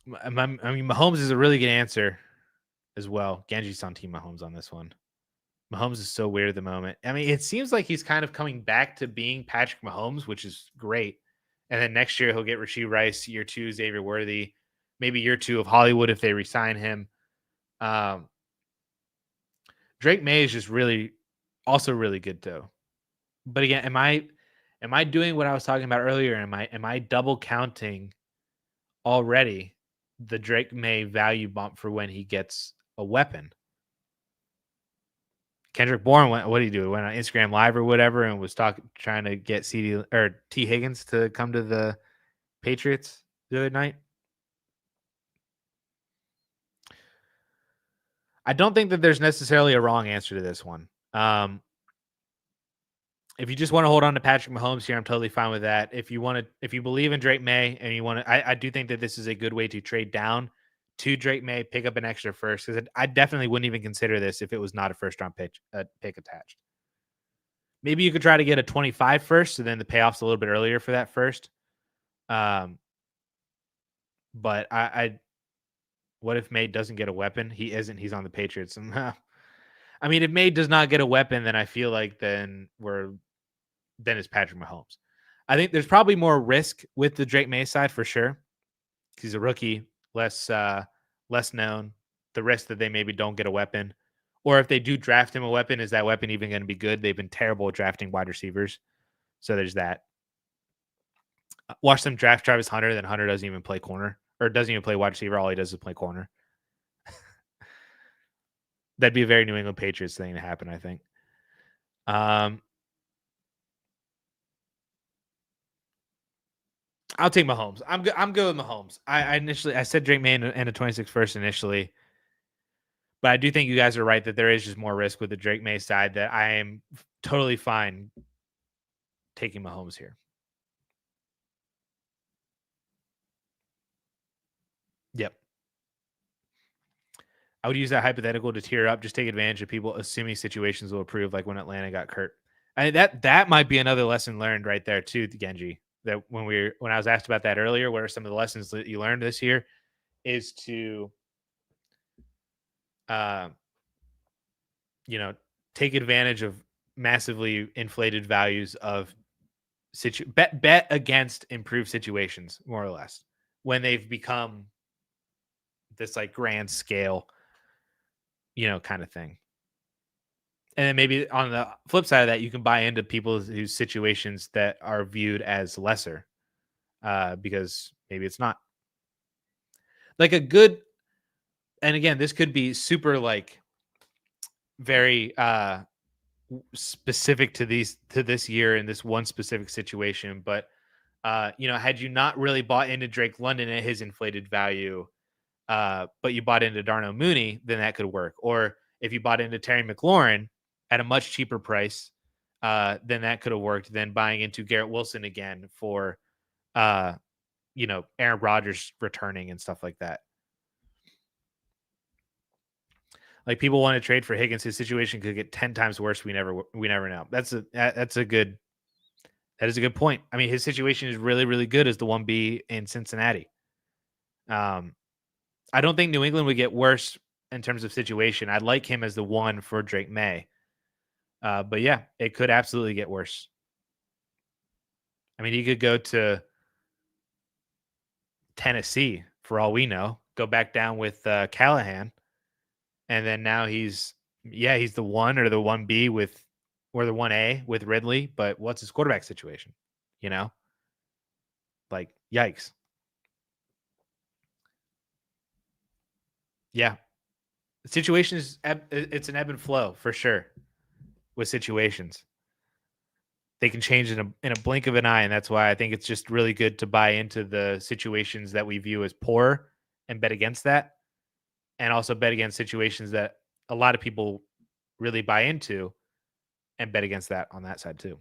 Mahomes is a really good answer as well. Genji's on team Mahomes on this one. Mahomes is so weird at the moment. I mean, it seems like he's kind of coming back to being Patrick Mahomes, which is great. And then next year he'll get Rashee Rice, year 2, Xavier Worthy, maybe year 2 of Hollywood if they resign him. Drake May is just also really good though. But again, am I doing what I was talking about earlier? Am I double counting already the Drake May value bump for when he gets a weapon? Kendrick Bourne went. What did he do? He went on Instagram Live or whatever, and was trying to get CD or T Higgins to come to the Patriots the other night. I don't think that there's necessarily a wrong answer to this one. If you just want to hold on to Patrick Mahomes here, I'm totally fine with that. If you believe in Drake May and you want to, I do think that this is a good way to trade down to Drake May, pick up an extra first, because I definitely wouldn't even consider this if it was not a first round pick attached. Maybe you could try to get a 25 first, so then the payoff's a little bit earlier for that first. But what if May doesn't get a weapon? He isn't. He's on the Patriots. I mean, if May does not get a weapon, then I feel like then it's Patrick Mahomes. I think there's probably more risk with the Drake May side for sure. He's a rookie, less known. The risk that they maybe don't get a weapon, or if they do draft him a weapon, is that weapon even going to be good? They've been terrible at drafting wide receivers, so there's that. Watch them draft Travis Hunter, then Hunter doesn't even play corner or doesn't even play wide receiver. All he does is play corner. That'd be a very New England Patriots thing to happen, I think. I'll take Mahomes. I'm good with Mahomes. I said Drake May and a 26 first initially, but I do think you guys are right that there is just more risk with the Drake May side, that I am totally fine taking Mahomes here. Yep. I would use that hypothetical to tear up, just take advantage of people assuming situations will improve, like when Atlanta got Kurt. I mean, that might be another lesson learned right there too, Genji. That when I was asked about that earlier, what are some of the lessons that you learned this year, is to take advantage of massively inflated values of bet against improved situations, more or less, when they've become this like grand scale, kind of thing. And then maybe on the flip side of that, you can buy into people whose situations that are viewed as lesser, because maybe it's not like a good. And again, this could be super like very specific to this year in this one specific situation. But had you not really bought into Drake London at his inflated value, but you bought into Darnell Mooney, then that could work. Or if you bought into Terry McLaurin at a much cheaper price, then that could have worked. Then buying into Garrett Wilson again for, Aaron Rodgers returning and stuff like that. Like, people want to trade for Higgins. His situation could get 10 times worse. We never know. That is a good point. I mean, his situation is really, really good as the 1B in Cincinnati. I don't think New England would get worse in terms of situation. I'd like him as the 1 for Drake May. But yeah, it could absolutely get worse. I mean, he could go to Tennessee for all we know, go back down with Callahan. And then now he's the 1 or the 1B or the 1A with Ridley. But what's his quarterback situation? Like, yikes. Yeah. The situation is, it's an ebb and flow for sure with situations. they can change in a blink of an eye, and that's why I think it's just really good to buy into the situations that we view as poor and bet against that, and also bet against situations that a lot of people really buy into and bet against that on that side too.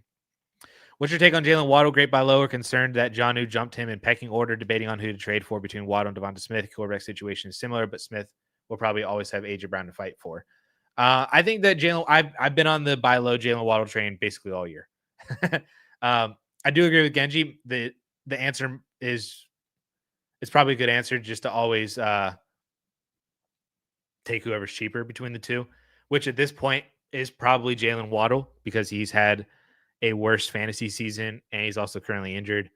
What's your take on Jalen Waddle? Great buy low, or concerned that Jonnu jumped him in pecking order, debating on who to trade for between Waddle and Devonta Smith. Quarterback situation is similar, but Smith will probably always have AJ Brown to fight for. I think that I've been on the buy low Jalen Waddle train basically all year. I do agree with Genji. The answer is it's probably a good answer just to always take whoever's cheaper between the two, which at this point is probably Jalen Waddle because he's had a worse fantasy season and he's also currently injured.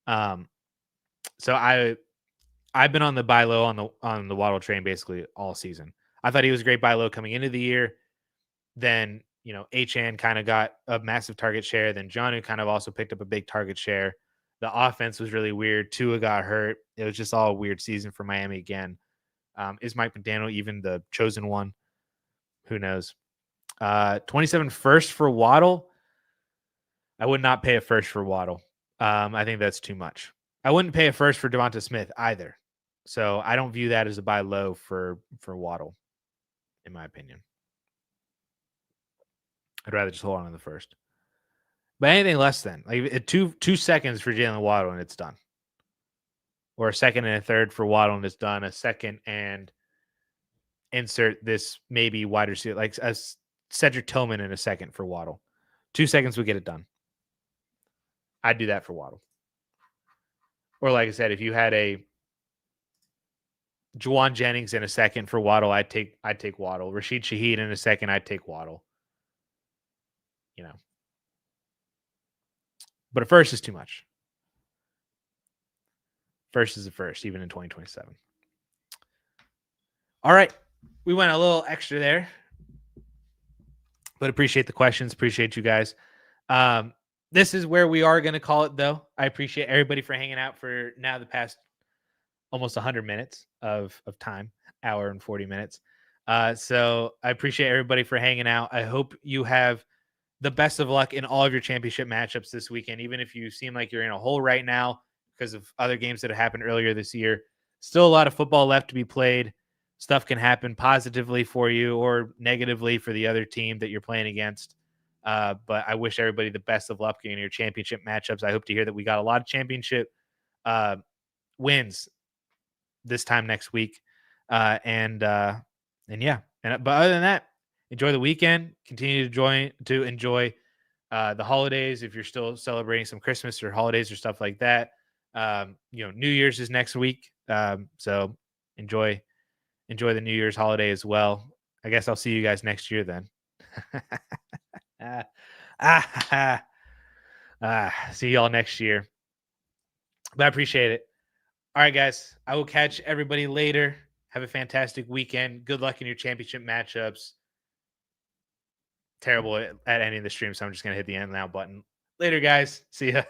So I've been on the buy low on the Waddle train basically all season. I thought he was a great buy low coming into the year. Then, Achane kind of got a massive target share. Then Jonnu kind of also picked up a big target share. The offense was really weird. Tua got hurt. It was just all a weird season for Miami again. Is Mike McDaniel even the chosen one? Who knows? 27 first for Waddle. I would not pay a first for Waddle. I think that's too much. I wouldn't pay a first for Devonta Smith either. So I don't view that as a buy low for Waddle, in my opinion. I'd rather just hold on to the first. But anything less than like 2 seconds for Jalen Waddle and it's done. Or a second and a third for Waddle and it's done. A second and insert this maybe wide receiver, like a Cedric Tillman in a second for Waddle. 2 seconds would get it done. I'd do that for Waddle. Or like I said, if you had a Juwan Jennings in a second for Waddle, I'd take Waddle. Rashid Shaheed in a second, I'd take Waddle. But a first is too much. First is the first, even in 2027. All right. We went a little extra there. But appreciate the questions. Appreciate you guys. This is where we are going to call it, though. I appreciate everybody for hanging out for now the past almost 100 minutes of time, hour and 40 minutes. So I appreciate everybody for hanging out. I hope you have the best of luck in all of your championship matchups this weekend, even if you seem like you're in a hole right now because of other games that have happened earlier this year. Still a lot of football left to be played. Stuff can happen positively for you or negatively for the other team that you're playing against. But I wish everybody the best of luck in your championship matchups. I hope to hear that we got a lot of championship wins this time next week. And yeah. But other than that, enjoy the weekend. Continue to enjoy the holidays if you're still celebrating some Christmas or holidays or stuff like that. New Year's is next week. So enjoy the New Year's holiday as well. I guess I'll see you guys next year then. See y'all next year. But I appreciate it. All right, guys. I will catch everybody later. Have a fantastic weekend. Good luck in your championship matchups. Terrible at ending the stream, so I'm just going to hit the end now button. Later, guys. See ya.